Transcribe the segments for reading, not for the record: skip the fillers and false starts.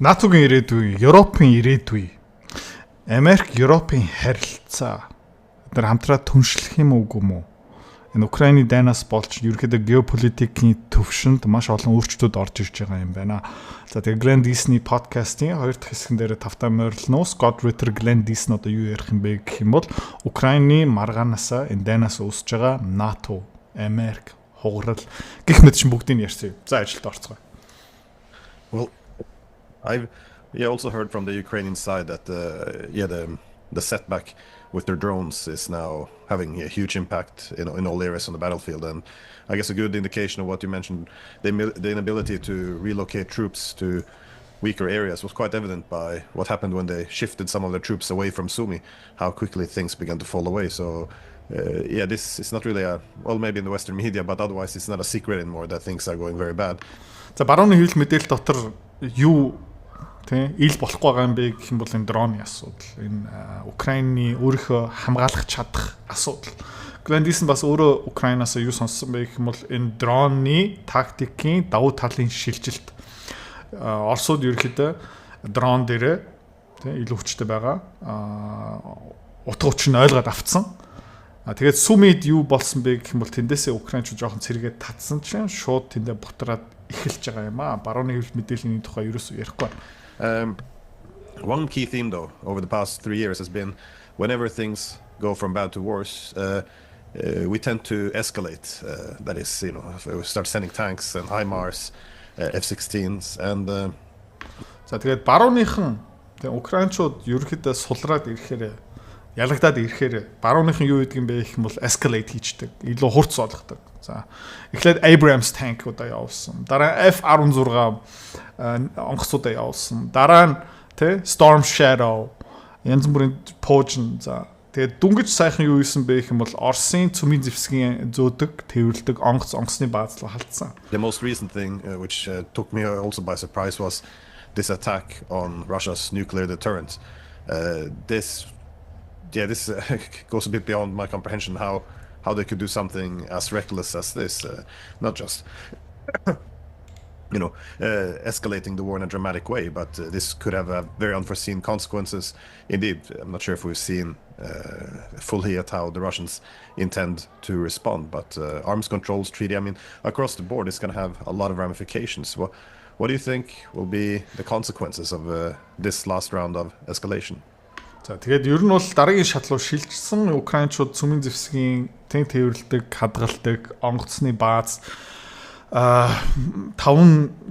НАТО-гийн ирээдүй, Европын ирээдүй, Америк, Европын харилцаа тэр хамтраа түншлэх юм уу үгүй мүү? Энэ Украины дайнаас болж ерөөхдөө геополитикийн төвшөнд маш олон өөрчлөлтүүд орж ирж байгаа юм байна. За тэгээ Glenn Disney подкастын 2 дахь хэсгэн дээр тавтаа морилно. Scott Ritter Glenn Disney одоо юу ярих юм бэ гэх юм бол Украины маргаанаас энэ дайнаас үүсэж байгаа НАТО, Америк, хугарал гэх мэт чинь бүгдийг ярьсан. За ажилд орцгоо. Well, I've also heard from the Ukrainian side that the setback with their drones is now having a huge impact in all areas on the battlefield, and I guess a good indication of what you mentioned, the inability to relocate troops to weaker areas was quite evident by what happened when they shifted some of their troops away from Sumy, how quickly things began to fall away. So this is not really maybe in the Western media, but otherwise it's not a secret anymore that things are going very bad. За барууны хэвлэл мэдээлэл дотор юу ил болохгүй байгаа юм бэ гэх юм бол энэ дроны асуудал, энэ Украины өөрийнхөө хамгаалах чадах асуудал. Glenn Disney бас өөрөө Украинаас юу сонссон бэ гэх юм бол энэ дроны тактикийн давуу талын шилжилт. Оросууд ерөөхдөө дрон дээр илүү хүчтэй байгаа. Утга учир нь ойлгоод авцсан. Тэгээд Сумид юу болсон бэ гэх юм бол тэндээсээ Украинч жоохон цэргээд татсан чинь шууд тэндээ бутраад эхэлж байгаа юм аа. Барууны хэвлэл мэдээллийн тухай ерөөсөө ярихгүй. One key theme, though, over the past 3 years has been whenever things go from bad to worse, we tend to escalate. That is, we start sending tanks and HIMARS, F-16s, and. За тэгээд барууныхан Украинчууд ерөөхдөө сулраад ирэхээр ялагдаад ирэхээр барууныхан юу гэдэг юм бэ гэх юм бол escalate хийждэг. Илүү хурц болгодог. За эхлээд Abrams танкуудаа явуулсан. Дараа нь F-16 онгоцуудаа явуулсан. Дараа нь Storm Shadow янз бүрийн Poison. За тэгээд дүнгиж сайхан юу хийсэн бэ гэх юм бол Оросын цөмийн зэвсгийн зөөдөг, тэрвэрлдэг онгоцны баазлал халтсан. The most recent thing which took me also by surprise was this attack on Russia's nuclear deterrent. This goes a bit beyond my comprehension how they could do something as reckless as this, not just escalating the war in a dramatic way, but this could have very unforeseen consequences. Indeed, I'm not sure if we've seen fully yet how the Russians intend to respond, but arms controls treaty, I mean, across the board, it's going to have a lot of ramifications. What do you think will be the consequences of this last round of escalation? За тэгээд ер нь бол дараагийн шатлуу шилжсэн Украинчууд цөмийн зэвсгийн тэрвэрлдэг, хадгалдаг, онгоцны бааз 5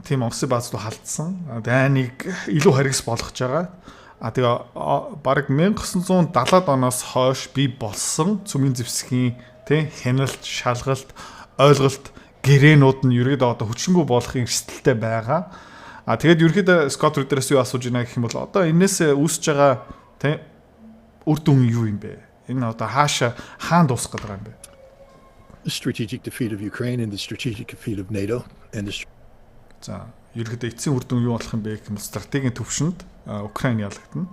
тийм онгоцны бааз руу халтсан. Дайныг илүү харгас болгож байгаа. Тэгээ бараг 1970-ад оноос хойш бий болсон цөмийн зэвсгийн хяналт, шалгалт, ойлголт, гэрээнүүд нь ерөөдөө одоо хүчингүй болохын эрсдэлтэй байгаа. Тэгээд ерөөдөө Scott Ritter-аас юу асууж байна гэх юм бол одоо энэс үүсэж байгаа үр дүн юу юм бэ? Энэ одоо хаан дуусах гэдэг юм бэ? The strategic defeat of Ukraine and the strategic defeat of NATO and За, ерөөдөө эцсийн үр дүн юу болох юм бэ гэх юм бол стратегийн төвшөнд Украин ялагдана.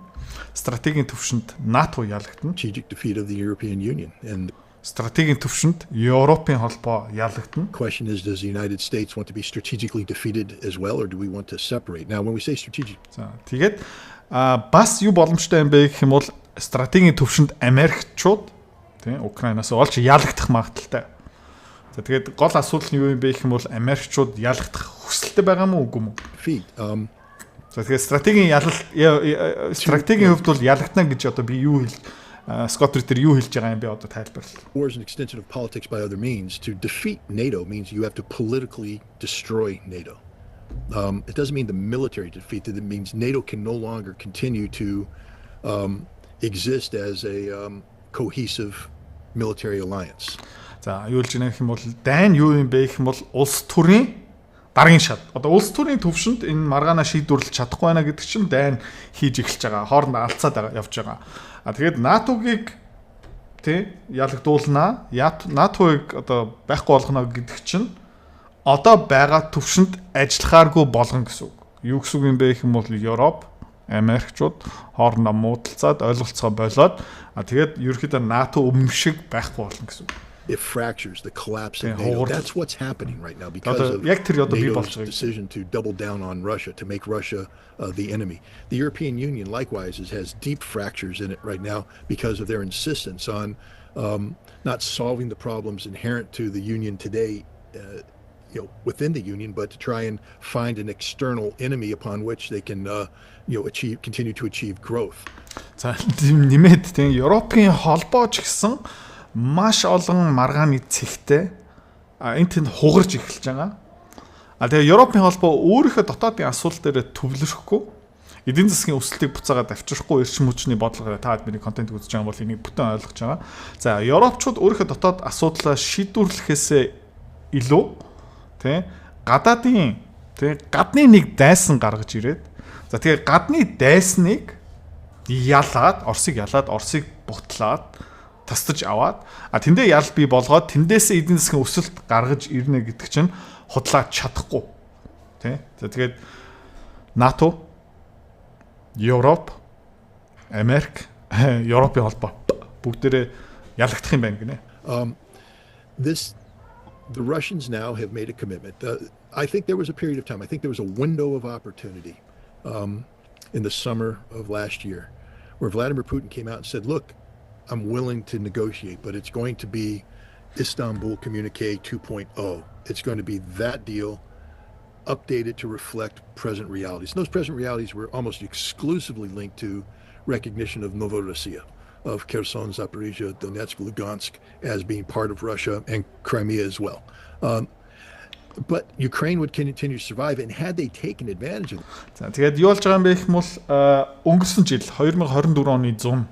Стратегийн төвшөнд НАТО ялагдана. strategic defeat of the European Union and стратегийн төвшөнд Европын холбоо ялагдана. the question is, does the United States want to be strategically defeated as well, or do we want to separate? Now, when we say strategic, За, тэгээд бас юу боломжтой юм бэ гэх юм бол стратегийн төвшөнд Америкчууд Украинаас олж ялагдах магадaltaй. За тэгээд гол асуудал нь юу юм бэ гэх юм бол Америкчууд ялагдах хүсэлтэй байгаа мó үгүй мó? За тэгээд стратегийн хувьд бол ялагдана гэж одоо би юу хэл Scott Ritter юу хэлж байгаа юм бэ одоо тайлбарлал. war is an extension of politics by other means. To defeat NATO means you have to politically destroy NATO. It doesn't mean the military defeat. It means NATO can no longer continue to exist as a cohesive military alliance. За юу хэлж байгаа юм бол дайн юу юм бэ гэх юм бол улс төрийн дараагийн шат. Одоо улс төрийн төвшөнд энэ маргаана шийдвэрлэж чадахгүй байна гэдэг чинь дайн хийж эхэлж байгаа. Хоорондоо алцаад явж байгаа. Тэгээд НАТО-гийг ялагдуулнаа. НАТО-ыг одоо байхгүй болгоно гэдэг чинь одоо байгаа төвшөнд ажиллахааргүй болгон гэсэн үг. Юу гэсэн үг юм бэ гэх юм бол Европ, Америкчууд хоорондоо муудалцаад ойлголцоо болоод тэгээд ерөөхдөө НАТО өмнө шиг байхгүй болно гэсэн үг. it fractures, the collapse Yeah, of NATO. hold. That's what's happening right now because Одоо of яг тэр одоо бий болж NATO's байгаа. decision to double down on Russia, to make Russia the enemy. The European Union, likewise, has deep fractures in it right now because of their insistence on not solving the problems inherent to the Union today, within the Union, but to try and find an external enemy upon which they can, continue to achieve growth. За нэмээд тийм Европын холбоо ч гэсэн маш олон маргааны цэгтэй энэ тэнд хугарч эхэлж байгаа. Тэгээ Европын холбоо өөрийнхөө дотоодын асуудал дээр төвлөрөхгүй эдийн засгийн өсөлтийг буцаагаад авчрахгүй эрчим хүчний бодлогоор таад миний контент үзэж байгаа бол энийг бүтэн ойлгож байгаа. За Европчууд өөрийнхөө дотоод асуудлаа шийдвэрлэхээс илүү тий гадаадын тий гадны нэг дайсан гаргаж ирээд за тэгээ гадны дайсныг ялаад Оросыг бутлаад тасдаж аваад тэндээ ял бий болгоод тэндээсээ эдийн засгийн өсөлт гаргаж ирнэ гэдэг чинь худлаа чадахгүй тий. За тэгээд НАТО, Европ, Америк, Европын холбоо бүгдээрээ ялагдах юм байна гинэ. The Russians now have made a commitment. I think there was a period of time. I think there was a window of opportunity in the summer of last year where Vladimir Putin came out and said, look, I'm willing to negotiate, but it's going to be Istanbul Communique 2.0. It's going to be that deal updated to reflect present realities. And those present realities were almost exclusively linked to recognition of Novorossiya, of Kherson, Zaporizhia, Donetsk, Lugansk as being part of Russia, and Crimea as well. But Ukraine would continue to survive, and had they taken advantage of it. За тэгээд юу болж байгаа юм бэ гэх юм бол өнгөрсөн жил 2024 оны 100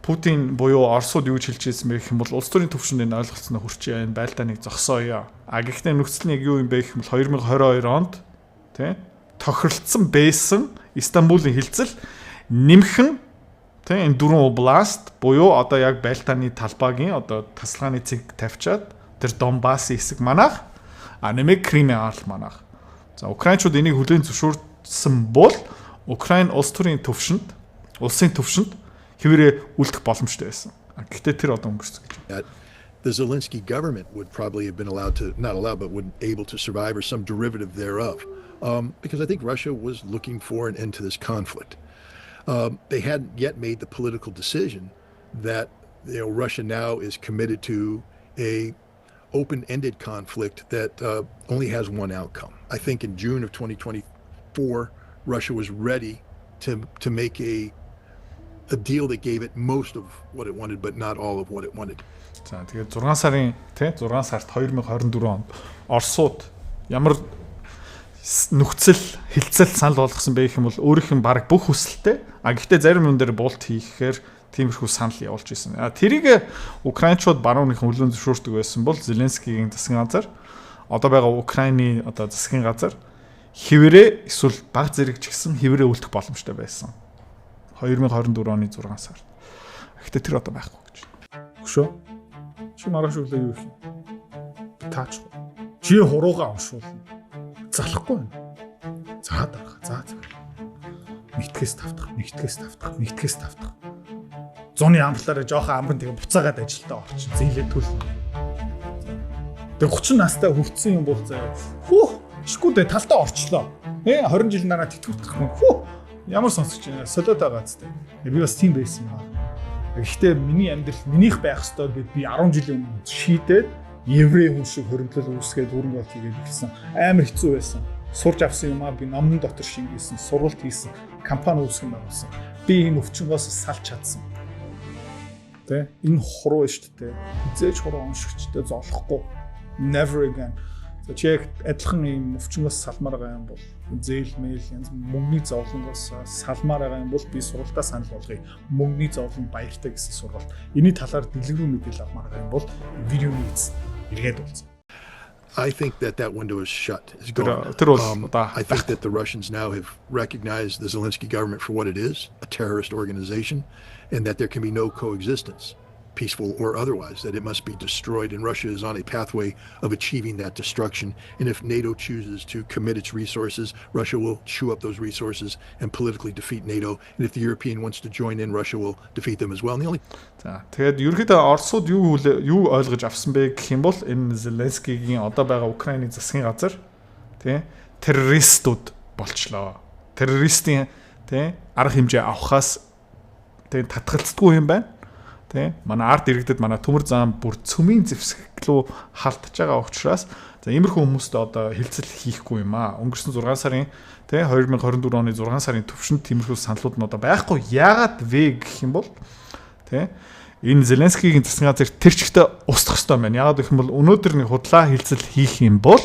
Путин буюу Оросууд юу хэлж ирсэн бэ гэх юм бол улс төрийн түвшинд энэ ойлголцсноо хүрчээ энэ байлдааныг зогсооё. Гэхдээ нөхцөл нь юу юм бэ гэх юм бол 2022 онд тий тохиролцсон байсан Истанбулын хилцэл нэмхэн тий энэ дөрвөн област буюу одоо яг байлдааны талбайгийн одоо тасалгааны цэг тавьчаад тэр Донбассын хэсэг манайх нэмэг Кримийн арал манайх. За Украинчууд энийг хүлээн зөвшөөрсөн бол Украин улс төрийн түвшинд улсын түвшинд хэвээрээ үлдэх боломжтой байсан. Гэхдээ тэр одоо өнгөрсөн гэж. The Zelensky government would probably have been not allowed, but would able to survive or some derivative thereof. Because I think Russia was looking for an end to this conflict. They hadn't yet made the political decision that Russia now is committed to a open-ended conflict that only has one outcome. I think in June of 2024, Russia was ready to make a deal that gave it most of what it wanted, but not all of what it wanted. За тэгээд 6 сарын тий 6 сард 2024 онд Оросууд ямар нөхцөл хилцэл санал болгосон бэ гэх юм бол өөрийнх нь баг бүх хүсэлтэй гэхдээ зарим юм дээр булт хийхээр тиймэрхүү санал явуулж ирсэн. Тэрийг Украинчууд баруунын хүлээн зөвшөөрдөг байсан бол Зеленскигийн засгийн газар одоо байгаа Украины одоо засгийн газар хэвээрээ эсвэл баг зэрэг ч гэсэн хэвээрээ үлдэх боломжтой байсан. 2024 оны 6 сард. Гэхдээ тэр одоо байхгүй гэж. Хөшөө. Чи маргааш өглөө юу хийх вэ? Таачгүй. Чи хуруугаа уншуулна. Залахгүй байна. За дарах. За. Нэгтгэс тавтах. Зуны амтлаараа жоохон амрын тэгээ буцаагаад ажилдаа орчин. Зээлээ төлнө. Тэгээ 30 настай хөвцсөн юм бол заяа. Хүү, чиггүүдээ талтаа орчлоо. 20 жил нараа тэтгэвдэх юм. Хүү. Ямар сонсогч байна? Солиод байгаа зү. Би бас тийм байсан юм аа. Гэхдээ миний амьдрал минийх байх ёстой гэд би 10 жилийн өмнө шийдээд еврей хүн шиг хөрөнгөлөл үүсгээд хөрөнгө оруулах хийгээд ирсэн. Амар хэцүү байсан. Сурж авсан юм аа би номон дотор шингээсэн, сургалт хийсэн, компани үүсгэн байгуулсан. Би энэ өвчнгоос салж чадсан. Тэ энэ хуруу шүү дээ. Хизээж хуруу уншигчтэй золохгүй. Never again. Чек адилхан юм өвчнгоос салмаар байгаа юм бол зээл мэйл янз мөнгөний зовлонгоос салмаар байгаа юм бол би сургалтаа санал болгоё. Мөнгөний зовлон баяртай гэсэн сургалт. Энийний талаар дэлгэрэнгүй мэдээлэл авмаар байгаа юм бол видеоны эз эргээд болсон. I think that window is shut. It's gone. I think that the Russians now have recognized the Zelensky government for what it is, a terrorist organization, and that there can be no coexistence peaceful or otherwise, that it must be destroyed, and Russia is on a pathway of achieving that destruction. And if NATO chooses to commit its resources, Russia will chew up those resources and politically defeat NATO. And if the European wants to join in, Russia will defeat them as well. And the only За тэгээд ерөнхийдөө Оросууд юу ойлгож авсан бэ гэх юм бол энэ Зеленскигийн одоо байгаа Украиний засгийн газар тий террористууд болчлоо. Террористийн тий арга хэмжээ авахаас тий татгалцдаггүй юм байна. Тэ манай арт иргэдэд манай төмөр зам бүр цөмийн зэвсгэлөө халтж байгаа учраас за иймэрхүү хүмүүст одоо хилцэл хийхгүй юм аа. Өнгөрсөн 6 сарын тэ 2024 оны 6 сарын төвшөнд тиймэрхүү саналууд нь одоо байхгүй. Яагаад вэ гэх юм бол тэ энэ Зеленскигийн засгийн газар тэр чигтээ устгах ёстой байна. Яагаад гэх юм бол өнөөдөр нэг худлаа хилцэл хийх юм бол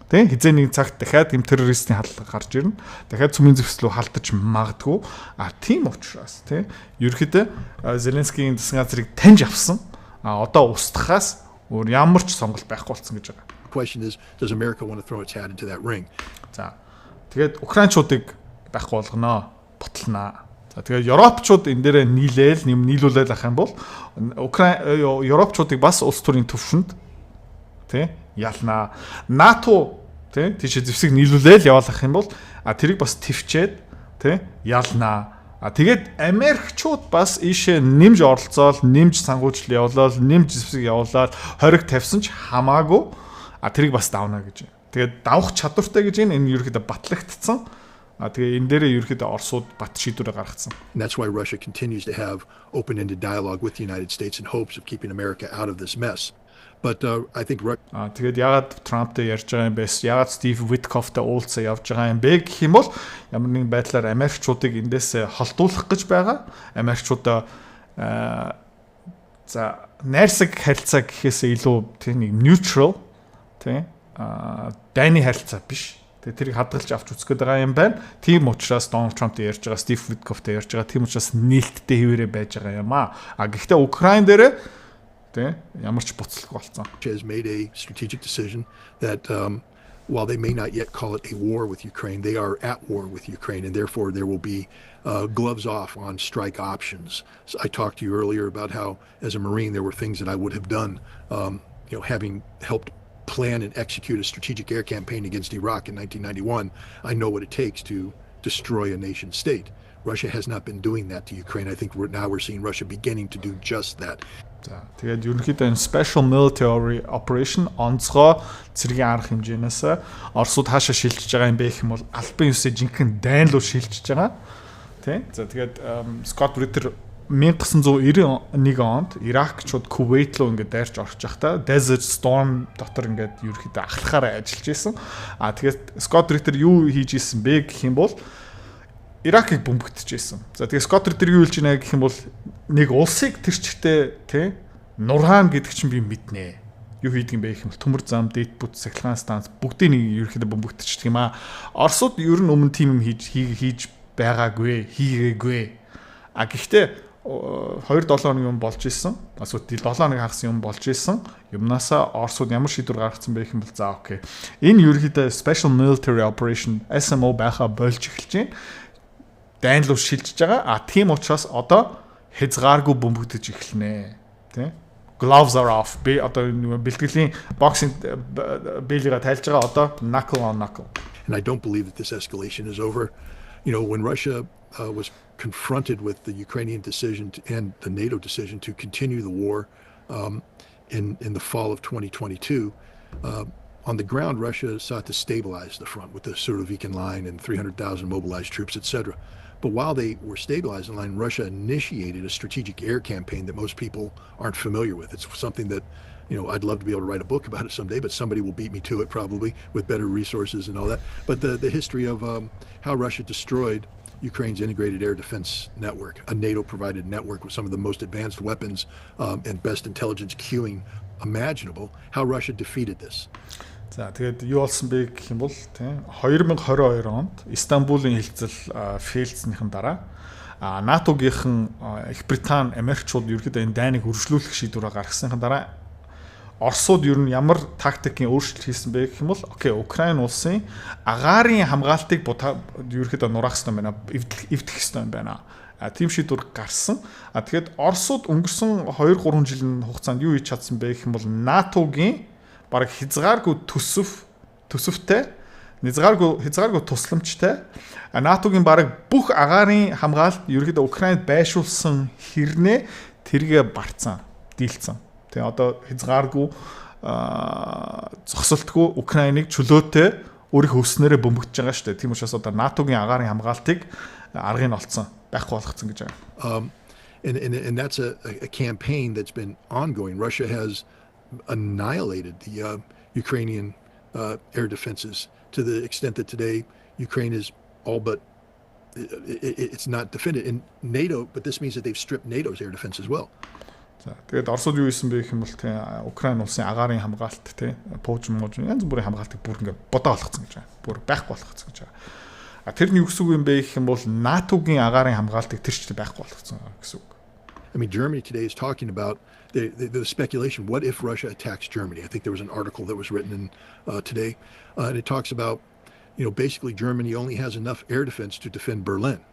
тэ хизээ нэг цагт дахиад юм террористийн хаалга гарч ирнэ. Дахиад цөмийн зэвслүү халтаж магадгүй. Тийм учраас тэ ерөөхдөө Зеленскигийн засгийн газрыг таньж авсан. Одоо устгахаас өөр ямар ч сонголт байхгүй болсон гэж байгаа. question is, does America want to throw its hat into that ring? За тэгээд украинчуудыг байхгүй болгоно, ботлнаа. За тэгээд европчууд энэ дээр нийлүүлээд ах юм бол европчуудыг бас улс төрийн төвшөнд тэ ялнаа. НАТО тэ тийш зэвсэг нийлүүлээл явуулах юм бол тэрийг бас твчээд тэ ялнаа. Тэгээд Америкчууд бас ийшээ нэмж оролцоол, нэмж сангуужл явуулаад, нэмж зэвсэг явуулаад хориг тавьсан ч хамаагүй тэрийг бас давна гэж. Тэгээд давах чадвартай гэж энэ ерөөхдөө батлагдсан. Тэгээ энэ дээрээ ерөөхдөө Оросууд бат шийдвэрээ гаргацсан. And that's why Russia continues to have open-ended dialogue with the United States in hopes of keeping America out of this mess. But I think тэгээд ягаад Трамптай ярьж байгаа юм бэ? Ягаад Стив Виткофтай уулзаа явж байгаа юм бэ гэх юм бол ямар нэгэн байдлаар Америкчуудыг эндээс холдуулах гэж байгаа. Америкчуудаа за найрсаг харилцаа гэхээсээ илүү тийм нэг neutral тийм дайны харилцаа биш. Тэгээд тэрийг хадгалж авч үзэх гээд байгаа юм байна. Тийм учраас Дональд Трамптай ярьж байгаа, Стив Виткофтай ярьж байгаа. Тийм учраас нээлттэй хэвээрээ байж байгаа юм аа. Гэхдээ Украин дээр ямарч буцалгүй болсон. Has made a strategic decision that while they may not yet call it a war with Ukraine, they are at war with Ukraine, and therefore there will be gloves off on strike options. So I talked to you earlier about how, as a Marine, there were things that I would have done, having helped plan and execute a strategic air campaign against Iraq in 1991. I know what it takes to destroy a nation state. Russia has not been doing that to Ukraine. I think we're seeing Russia beginning to do just that. За тэгээд ерөнхийдөө энэ special military operation онцгой цэргийн арга хэмжээнээс Оросууд хаашаа шилжиж байгаа юм бэ гэх юм бол Альпын ёсыг жинхэнэ дайн руу шилжиж байгаа. Тэ? За тэгээд Scott Ritter 1991 онд Иракчууд Кувейт руу ингээд дайрч орж байхдаа Desert Storm дотор ингээд ерөнхийдөө ахлахаараа ажиллаж исэн. Тэгээд Scott Ritter юу хийж исэн бэ гэх юм бол Иракийг бөмбөгдөж исэн. За тэгээд Scott Ritter юу хэлж байна гэх юм бол нэг улсыг тэр чигтээ тий Нурхан гэдэг чинь би мэднэ. Юу хийдэг юм бэ гэх юм бол төмөр зам, дэд бүт, сахилгаан станц бүгдийг нэг ерөөхдөө бөмбөгдчихдөг юм аа. Оросууд ер нь өмнө тийм юм хийж байгаагүй, хийгээгүй. Гэхдээ 2-7 хоног юм болж исэн. Асууд 7 хоног хагас юм болж исэн. Юмнасаа Оросууд ямар шийдвэр гаргацсан бэ гэх юм бол за окей. Энэ ерөөхдөө Special Military Operation SMO байхаа болж эхэлж байна. Дайн руу шилжиж байгаа. Тийм учраас одоо хязгааргүй бөмбөгдөж эхэлнэ. Тэ? Gloves are off. Би одоо бэлтгэлийн боксинг бэлгээ тайлж байгаа одоо knuckle on knuckle. And I don't believe that this escalation is over. When Russia was confronted with the Ukrainian decision and the NATO decision to continue the war in the fall of 2022, on the ground, Russia sought to stabilize the front with the Surovikin line and 300,000 mobilized troops, etc. But while they were stabilizing the line, Russia initiated a strategic air campaign that most people aren't familiar with. It's something that, I'd love to be able to write a book about it someday, but somebody will beat me to it probably with better resources and all that. But the history of how Russia destroyed Ukraine's integrated air defense network, a NATO-provided network with some of the most advanced weapons and best intelligence queuing imaginable, how Russia defeated this. За тэгээд юу болсон бэ гэх юм бол тийм 2022 онд Истанбулын хилцэл фейлцсныхэн дараа НАТО-гийнхэн Их Британи, Америкчууд ерөөдөө энэ дайныг өргөжлүүлэх шийдвэрээ гаргасныхан дараа Оросууд ер нь ямар тактикийн өөрчлөлт хийсэн бэ гэх юм бол Украин улсын агаарын хамгаалтыг ерөөдөө нураах хэрэгтэй байна. Эвдэх хэрэгтэй байна. тийм шийдвэр гарсан. Тэгэхээр Оросууд өнгөрсөн 2-3 жилийн хугацаанд юу хийж чадсан бэ гэх юм бол НАТО-гийн бараг хязгааргүй төсөвтэй хязгааргүй тусламжтай НАТО-гийн бараг бүх агаарын хамгаалалт ерөөдөө Украинд байшуулсан хэрнээ тэргээ барцсан, дийлцсэн. Тэгээ одоо хязгааргүй зогсолтгүй Украиныг чөлөөтэй өөрийнхөө өснөрөө бөмбөгдөж байгаа шүү дээ. Тийм учраас одоо НАТО-гийн агаарын хамгаалтыг аргыг нь олцсон, байхгүй болгоцсон гэж байгаа. And that's a campaign that's been ongoing. Russia has annihilated the Ukrainian air defenses to the extent that today Ukraine is all but it's not defended in NATO, but this means that they've stripped NATO's air defense as well. Тэгээд Оросууд юу хийсэн бэ гэх юм бол тийм Украин улсын агаарын хамгаалалт тийм пуужин янз бүрийн хамгаалтыг бүр ингээд бодоо болгоцсон гэж байна. Бүр байхгүй болгоцсон гэж байгаа. Тэр нь юу гэсэн үг юм бэ гэх юм бол НАТО-гийн агаарын хамгаалтыг тэр чигт байхгүй болгоцсон гэсэн үг. I mean, Germany today is talking about the speculation. What if Russia attacks Germany? I think there was an article that was written in today, and it talks about, basically Germany only has enough air defense to defend Berlin,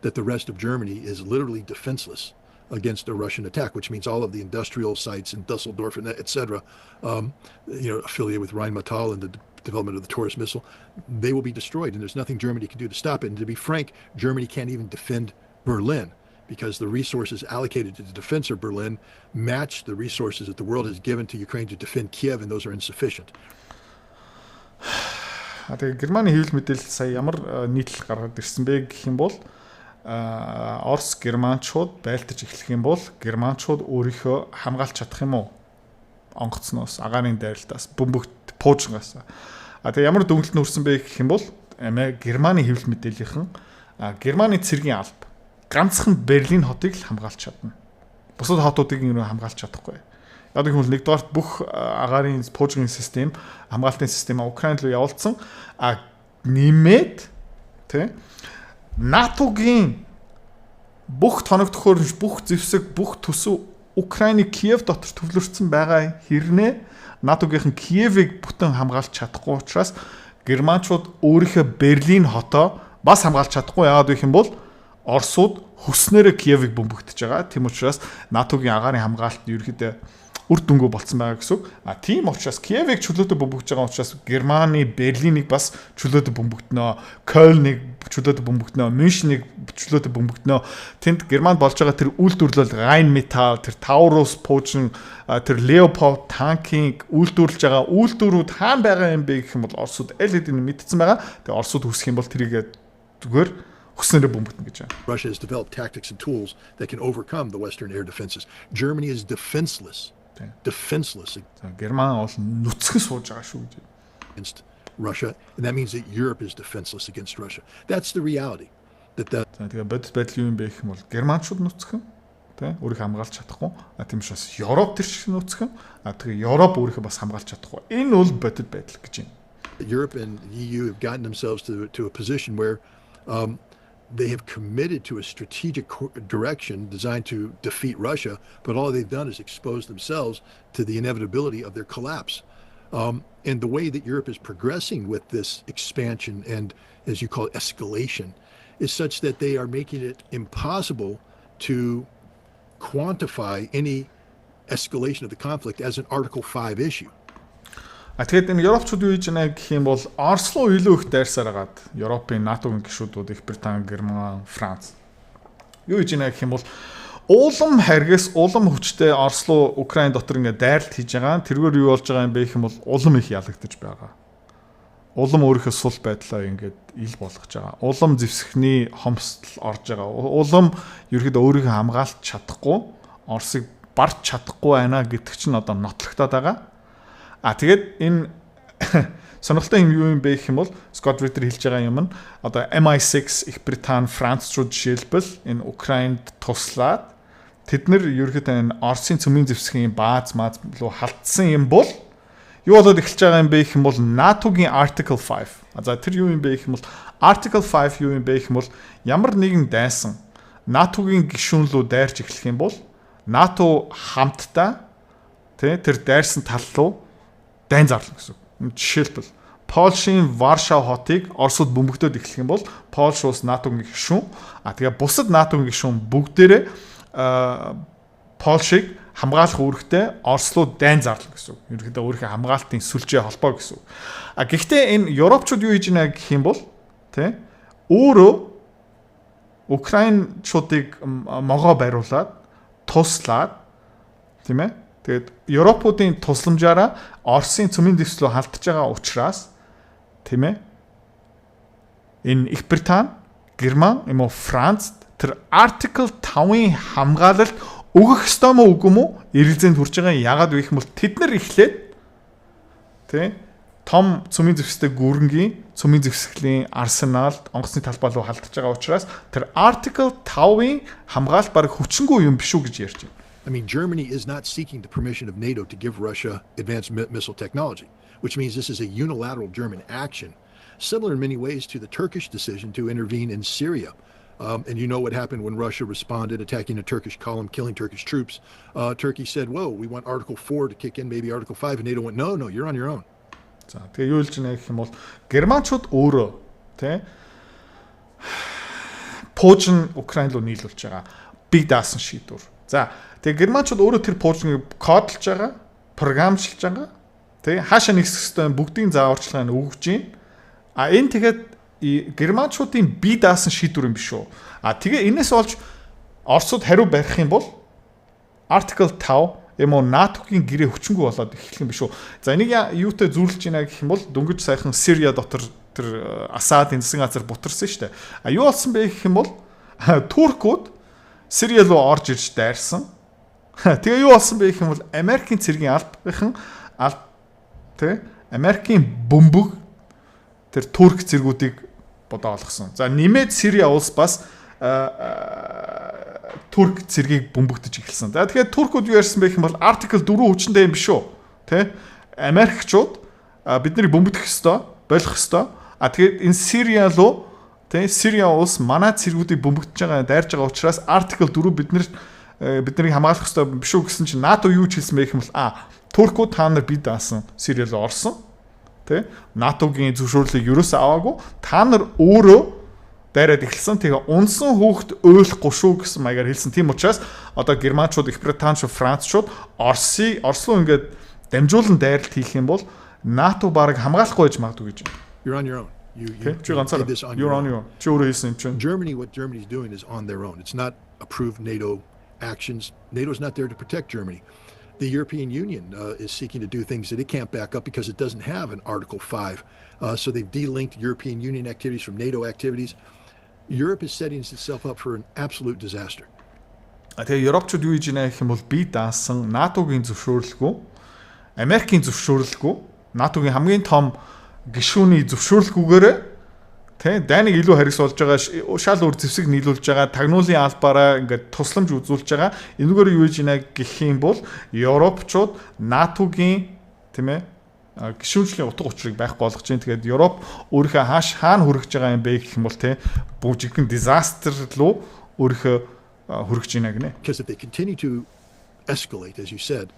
that the rest of Germany is literally defenseless against a Russian attack, which means all of the industrial sites in Dusseldorf and etc., affiliated with Rheinmetall and the development of the Taurus missile, they will be destroyed, and there's nothing Germany can do to stop it. And to be frank, Germany can't even defend Berlin because the resources allocated to the defense of Berlin match the resources that the world has given to Ukraine to defend Kiev, and those are insufficient. Тэгээ Германы хэвлэл мэдээлэл сая ямар нийтлэл гаргаад ирсэн бэ гэх юм бол Орос германчууд байлдаж эхлэх юм бол германчууд өөрийнхөө хамгаалж чадах юм уу? Онгоцноос, агаарын дайралтаас, бөмбөгт, пуужингаас. Тэгээ ямар дүгнэлт нь хүрсэн бэ гэх юм бол Германы хэвлэл мэдээллийнхэн Германы цэргийн алба ганцхан Берлин хотыг л хамгаалж чадна. Бусад хотуудыг хамгаалж чадахгүй. Яг гэвэл нэгдүгээр бүх агаарын пуужингийн систем, хамгаалтын систем Украинд руу явуулсан. Нэмээд тий НАТО-гийн бүх тоног төхөөрөмж, бүх зэвсэг, бүх төсөв Украины Киев дотор төвлөрсөн байгаа хэрнээ НАТО-гийн Киевийг бүтэн хамгаалж чадахгүй учраас германчууд өөрийнхөө Берлин хотоо бас хамгаалж чадахгүй. Яагаад гэх юм бол Оросууд хүснээрээ Киевийг бөмбөгдөж байгаа. Тийм учраас НАТО-гийн агаарын хамгаалалт ерөөдөө үр дүнгүй болцсон байгаа гэсэн үг. Тийм учраас Киевийг чөлөөтэй бөмбөгдөж байгаа учраас Германы Берлинийг бас чөлөөтэй бөмбөгдөнө, Кёльнийг чөлөөтэй бөмбөгдөнө, Мюнхенийг чөлөөтэй бөмбөгдөнө. Тэнд Германд болж байгаа тэр үйлдвэрлэл Rheinmetall, тэр Taurus пуужин, тэр Leopard танкийг үйлдвэрлэж байгаа үйлдвэрүүд хаана байгаа юм бэ гэх юм бол Оросууд аль хэдийн мэдсэн байгаа. Тэгээ Оросууд хүсэх юм бол тэрийг зүгээр хүснээрээ бөмбөгдөн гэж байна. Russia has developed tactics and tools that can overcome the Western air defenses. Germany is defenseless. Герман бол нүцгэн сууж байгаа шүү гэж. Against Russia, and that means that Europe is defenseless against Russia. That's the reality. Тэгээ бодит байдал юу юм бэ гэх юм бол германчууд нүцгэн, тий, өөрийгөө хамгаалж чадахгүй. Тийм учраас Европ тэр шиг нүцгэн. Тэгээ Европ өөрийгөө бас хамгаалж чадахгүй. Энэ бол бодит байдал гэж байна. Europe and the EU have gotten themselves to a position where they have committed to a strategic direction designed to defeat Russia, but all they've done is expose themselves to the inevitability of their collapse. And the way that Europe is progressing with this expansion and, as you call it, escalation, is such that they are making it impossible to quantify any escalation of the conflict as an Article 5 issue. Тэгээд энэ Европчууд юу хийж байна гэх юм бол Орос руу илүү их дайрсаар хагаад Европын НАТО-гийн гишүүдүүд Их Британи, Герман, Франц юу хийж байна гэх юм бол улам харгас, улам хүчтэй Орос руу Украин дотор ингээд дайралт хийж байгаа. Тэргээр юу болж байгаа юм бэ гэх юм бол улам их ялагдаж байгаа. Улам өөрийнхөө сул байдлаа ингээд ил болгож байгаа. Улам зэвсэгний хомсдол орж байгаа. Улам ерөөдөө өөрийгөө хамгаалж чадахгүй, Оросыг барж чадахгүй байна гэдэг чинь одоо нотлогдоод байгаа. Тэгээд энэ сонирхолтой юм бэ гэх юм бол Scott Ritter хэлж байгаа юм нь одоо MI6 Их Британи, Францчууд жишээлбэл энэ Украинд туслаад тэд нэр ерөөхдөө энэ Оросын цөмийн зэвсгийн бааз руу халтсан юм бол юу болоод эхэлж байгаа юм бэ гэх юм бол НАТО-гийн Article 5. За тэр юу юм бэ гэх юм бол Article 5 юу юм бэ гэх юм бол ямар нэгэн дайсан НАТО-гийн гишүүн рүү дайрч эхлэх юм бол НАТО хамтдаа тэр дайрсан тал руу дайн зарлах гэсэн. Жишээлбэл Польшийн Варшав хотыг Оросд бөмбөгдөөд эхлэх юм бол Польш улс НАТО-гийн гишүүн. Тэгээ бусад НАТО-гийн гишүүн бүгдээрээ Польшийг хамгаалах үүрэгтэй Орос руу дайн зарлах гэсэн үг. Ерөнхийдөө өөрийнхөө хамгаалтын сүлжээ холбоо гэсэн үг. Гэхдээ энэ Европчууд юу хийж байна гэх юм бол тий өөрөө Украинчуудыг могоо бариулаад туслаад тийм ээ. Тэгээд Европуудын тусламжаараа Оросын цөмийн дэвс рүү халтж байгаа учраас тийм ээ. Энэ Их Британи, Герман, юм уу Франц тэр Article 5-ын хамгаалалт өгөх ёстой мó үгүй мó эргэлзээнд хүрч байгаа яагаад вэ гэх юм бол тэд нар эхлээд тий том цөмийн зэвсэгтэй гүрэнгийн цөмийн зэвсэглийн арсеналд онгоцны талбай руу халтж байгаа учраас тэр Article 5-ын хамгаалалт баг хүчингүй юм биш үү гэж ярьж байна. I mean, Germany is not seeking the permission of NATO to give Russia advanced missile technology, which means this is a unilateral German action, similar in many ways to the Turkish decision to intervene in Syria. And you know what happened when Russia responded, attacking a Turkish column, killing Turkish troops. Turkey said, whoa, we want Article 4 to kick in, maybe Article 5. And NATO went, no, you're on your own. За тэгээ юу хэлж байна гэх юм бол Германчууд өөрөө тий Пуужин Украин руу нийлүүлж байгаа бие даасан шийдвэр. За тэгээ Германчууд өөрөө тэр Пуужиныг кодлж байгаа, програмчлж байгаа. Тий хаашаа нэгсэх хэвээр бүгдийн зааварчилгааг өгж байна. Энэ тэгээд Германчуудын бие даасан шийдвэр юм биш үү? Тэгээ энэс олж Оросууд хариу барих юм бол Article 5 юм уу НАТО-гийн гэрээ хүчингүй болоод эхлэх юм биш үү? За энийг юутай зүйрлэж байна гэх юм бол дөнгөж сайхан Сирия дотор тэр Асадын засгийн газар бутарсан шүү дээ. Юу болсон бэ гэх юм бол туркууд Сирия руу орж ирж дайрсан. Тэгээ юу болсон бэ гэх юм бол Америкийн цэргийн албахан тий Америкийн бөмбөг тэр турк цэргүүдийг бодоо олгосон. За нэмээд Сирия улс бас турк цэргийг бөмбөгдөж эхэлсэн. За тэгэхээр туркууд юу ярьсан бэ гэх юм бол Article 4 хүчтэй юм биш үү? Тэ? Америкчууд биднийг бөмбөгдөх ёстой, болох ёстой. Тэгээд энэ Сирия руу тэ Сирия улс манай цэргүүдийг бөмбөгдөж байгаа дайрж байгаа учраас Article 4 биднийг хамгаалах ёстой биш үү гэсэн чинь НАТО юу ч хэлсэн бэ гэх юм бол туркууд та нар бие даасан Сирия руу орсон. Тэ НАТО-гийн зөвшөөрлийг юусаа аваагүй та нар өөрөө дайраад эхэлсэн. Тэгээ унсан хүүхд ойлгохгүй шүү гэсэн маягаар хэлсэн. Тийм учраас одоо Германчууд, Их Британичууд, Францчууд Орос руу ингээд дамжуулан дайралт хийх юм бол НАТО бараг хамгаалахгүй байж магадгүй гэж. You're on your own. You did this on your your own. Germany, what Germany's doing is on their own. It's not approved NATO actions. NATO's not there to protect Germany. The European Union is seeking to do things that it can't back up because it doesn't have an Article 5. So they've delinked European Union activities from NATO activities. Europe is setting itself up for an absolute disaster. Тэгээ Европчууд юу хийж байна гэх юм бол бие даасан НАТО-гийн зөвшөөрлгүй, Америкийн зөвшөөрлгүй, НАТО-гийн хамгийн том гишүүний зөвшөөрлгүйгээр тэ дайныг илүү харьцуулж байгаа шал өөр зэвсэг нийлүүлж байгаа тагнуулын албаараа ингээд тусламж үзүүлж байгаа энэгээр юу хийж байна гэх юм бол Европчууд НАТО-гийн тийм ээ гишүүнчлийн утга учирыг байхгүй болгож байна. Тэгээд Европ өөрийнхөө хаана хүрэж байгаа юм бэ гэх юм бол тэ бүжигхэн дизастер руу өөрийнхөө хүрэж байна гинэ. Because if they continue to escalate, as you said,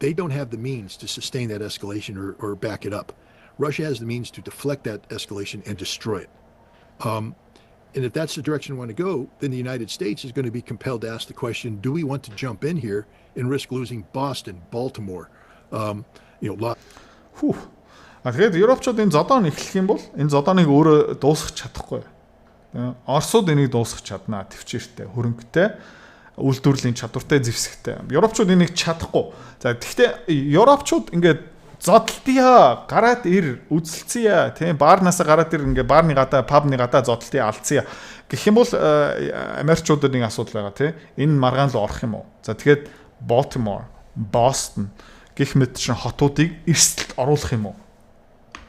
they don't have the means to sustain that escalation or back it up. Russia has the means to deflect that escalation and destroy it. And if that's the direction we want to go, then the United States is going to be compelled to ask the question, do we want to jump in here and risk losing Boston, Baltimore, Тэгээд Европчууд энэ зодоон эхлэх юм бол энэ зодооныг өөрөө дуусгах чадахгүй. Оросууд энийг дуусгах чаднаа төвчээртэй, хөрөнгөтэй, үйлдвэрлэлийн чадвартай, зэвсэгтэй. Европчууд энийг чадахгүй. За гэхдээ Европчууд ингээд зодтолтыя гараад ир үзэлцъя тийм баарнасаа гараад ир ингээ баарны гадаа пабны гадаа зодтолтыя алдцъя гэх юм бол Америкчуудад нэг асуудал байгаа тийм энэ маргаан руу орох юм уу за тэгээд Baltimore, Boston гэх мэт чинь хотуудыг эрсдэлд оруулах юм уу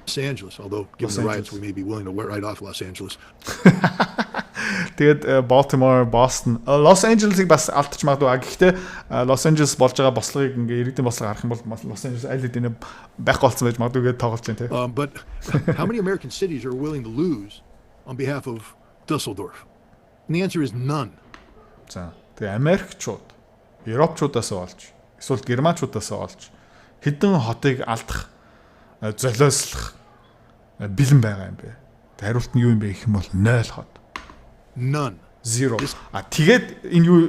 Los Angeles, although given the riots we may be willing to write off Los Angeles. Тэгээд Baltimore, Boston, Los Angeles-ыг бас алдчих магадгүй. Гэхдээ Los Angeles болж байгаа бослогыг ингээ иргэдийн бослог харах юм бол Los Angeles аль хэдийн байхгүй болсон байж магадгүй гэж тоглож байна тийм. But how many American cities are willing to lose on behalf of Dusseldorf? And the answer is none. За. Тэгээ Америкчууд, Европчуудаас олж, эсвэл Германчуудаас олж хэдэн хотыг алдах, золиослох бэлэн байгаа юм бэ? Хариулт нь юу юм бэ гэх юм бол 0 хот. None. 0. Тэгээд энэ юу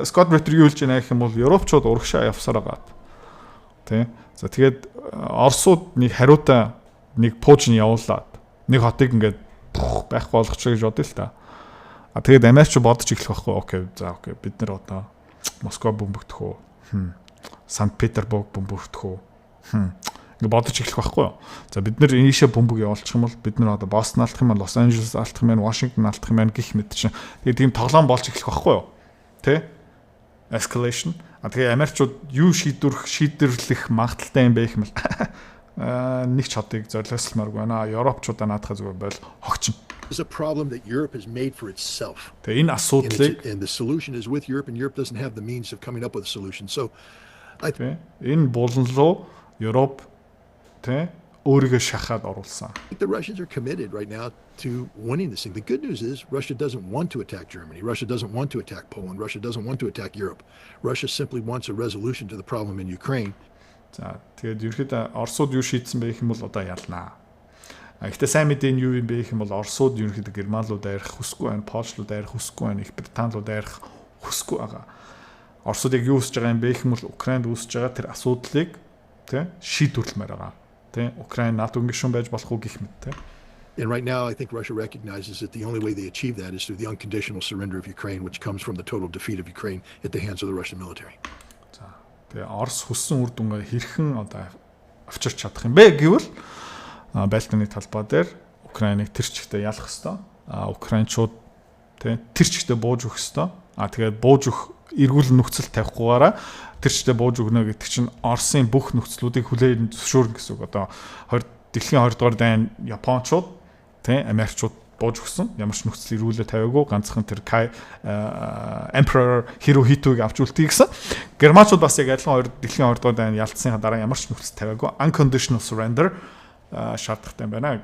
Scott Ritter юу хэлж байна гэх юм бол Европчууд урагшаа явсараа гад. Тэ. За тэгээд Оросууд нэг хариутай нэг пуужин явуулаад нэг хотыг ингээд байхгүй болгочих гэж бодъё л та. Тэгээд Америкч бодож эхлэх байхгүй. Окей. За окей. Бид нэр одоо Москва бөмбөгдөх үү? Санкт Петербург бөмбөгдөх үү? Ингээд бодож эхлэх байхгүй. За бид нэр ийшээ бөмбөг явуулчих юм бол бид нэр одоо Бостон алдах юм байна, Лос Анжелес алдах юм байна, Вашингтон алдах юм байна гэх мэт чинь. Тэгээд тийм тоглоом болж эхлэх байхгүй юу? Тэ? Escalation. Тэгээ Америкчууд юу шийдвэрлэх магадaltaй юм бэ гэх юм бол нэг ч хотыг золиослмааргүй байна. Европчуудаа наадахаа зүгээр бол хогчин. It's a problem that Europe has made for itself. Тэгээ энэ асуудлыг And the solution is with Europe, and Europe doesn't have the means of coming up with a solution. So энэ булан руу Европ тэ өөрийгөө шахаад оруулсан. I think the Russians are committed right now to winning this thing. The good news is Russia doesn't want to attack Germany. Russia doesn't want to attack Poland. Russia doesn't want to attack Europe. Russia simply wants a resolution to the problem in Ukraine. За тэгээд ерөөхдөө Оросууд юу шийдсэн бэ гэх юм бол одоо ялнаа. Гэхдээ сайн мэдээ нь юу юм бэ гэх юм бол Оросууд ерөөхдөө Германлууд дайрах хүсэхгүй байна, Польшлууд дайрах хүсэхгүй байна, Их Британилууд дайрах хүсэхгүй байгаа. Оросууд яг юу хүсэж байгаа юм бэ гэх юм бол Украинд үүсэж байгаа тэр асуудлыг тэ шийдвэрлэмээр байгаа. Тэ Украин НАТО-гийн гишүүн байж болох уу гэх мэт тэ. And right now, I think Russia recognizes that the only way they achieve that is through the unconditional surrender of Ukraine, which comes from the total defeat of Ukraine at the hands of the Russian military. За тэгээ Орос хүссэн үр дүнгээ хэрхэн одоо авчирч чадах юм бэ гэвэл Балтийн талбай дээр Украиныг тэр чигтээ ялах хэвээр. Украинчууд тэр чигтээ бууж өгөх хэвээр. Тэгээд бууж өгөх эргүүл нөхцөл тавихгүйгаараа тэр чигтээ бууж өгнө гэдэг чинь Оросын бүх нөхцлүүдийг хүлээн зөвшөөрнө гэсэн үг. Одоо дэлхийн 20 дугаар дайн Япончууд Америкчууд бууж өгсөн. Ямар ч нөхцөл эргүүлээ тавиагүй ганцхан тэр Emperor Hirohito'г авч үлдээ гэсэн. Германчууд бас яг адилхан дэлхийн 20 дугаар дайн ялцсныхаа дараа ямар ч нөхцөл тавиагүй unconditional surrender шаардлагатай байна.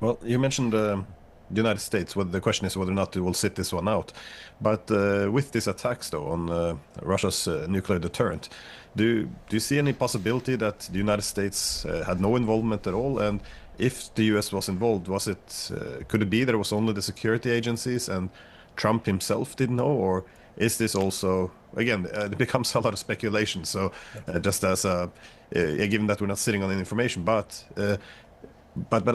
Well, you mentioned the United States. Well, the question is whether or not it will sit this one out. But with these attacks, though, on Russia's nuclear deterrent, do you see any possibility that the United States had no involvement at all? And if the US was involved, could it be there was only the security agencies and Trump himself didn't know? Or is this also, again, it becomes a lot of speculation. So just as given that we're not sitting on any information, but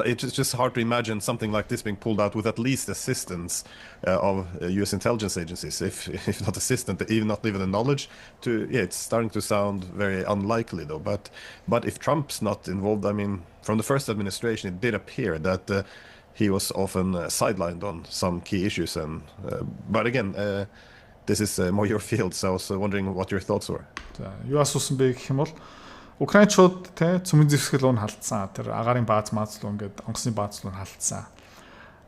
it's just hard to imagine something like this being pulled out with at least assistance of U.S. intelligence agencies, if not assistance, even not even the knowledge. It's starting to sound very unlikely, though. But if Trump's not involved, I mean, from the first administration, it did appear that he was often sidelined on some key issues. But again, this is more your field, so I was wondering what your thoughts were. Юу асуусан бэ гэх юм бол Украинчууд цөмийн зэвсгэл рүү халтсан. Тэр агарын бааз маазлуу ингээд онгоцны бааз руу халтсан.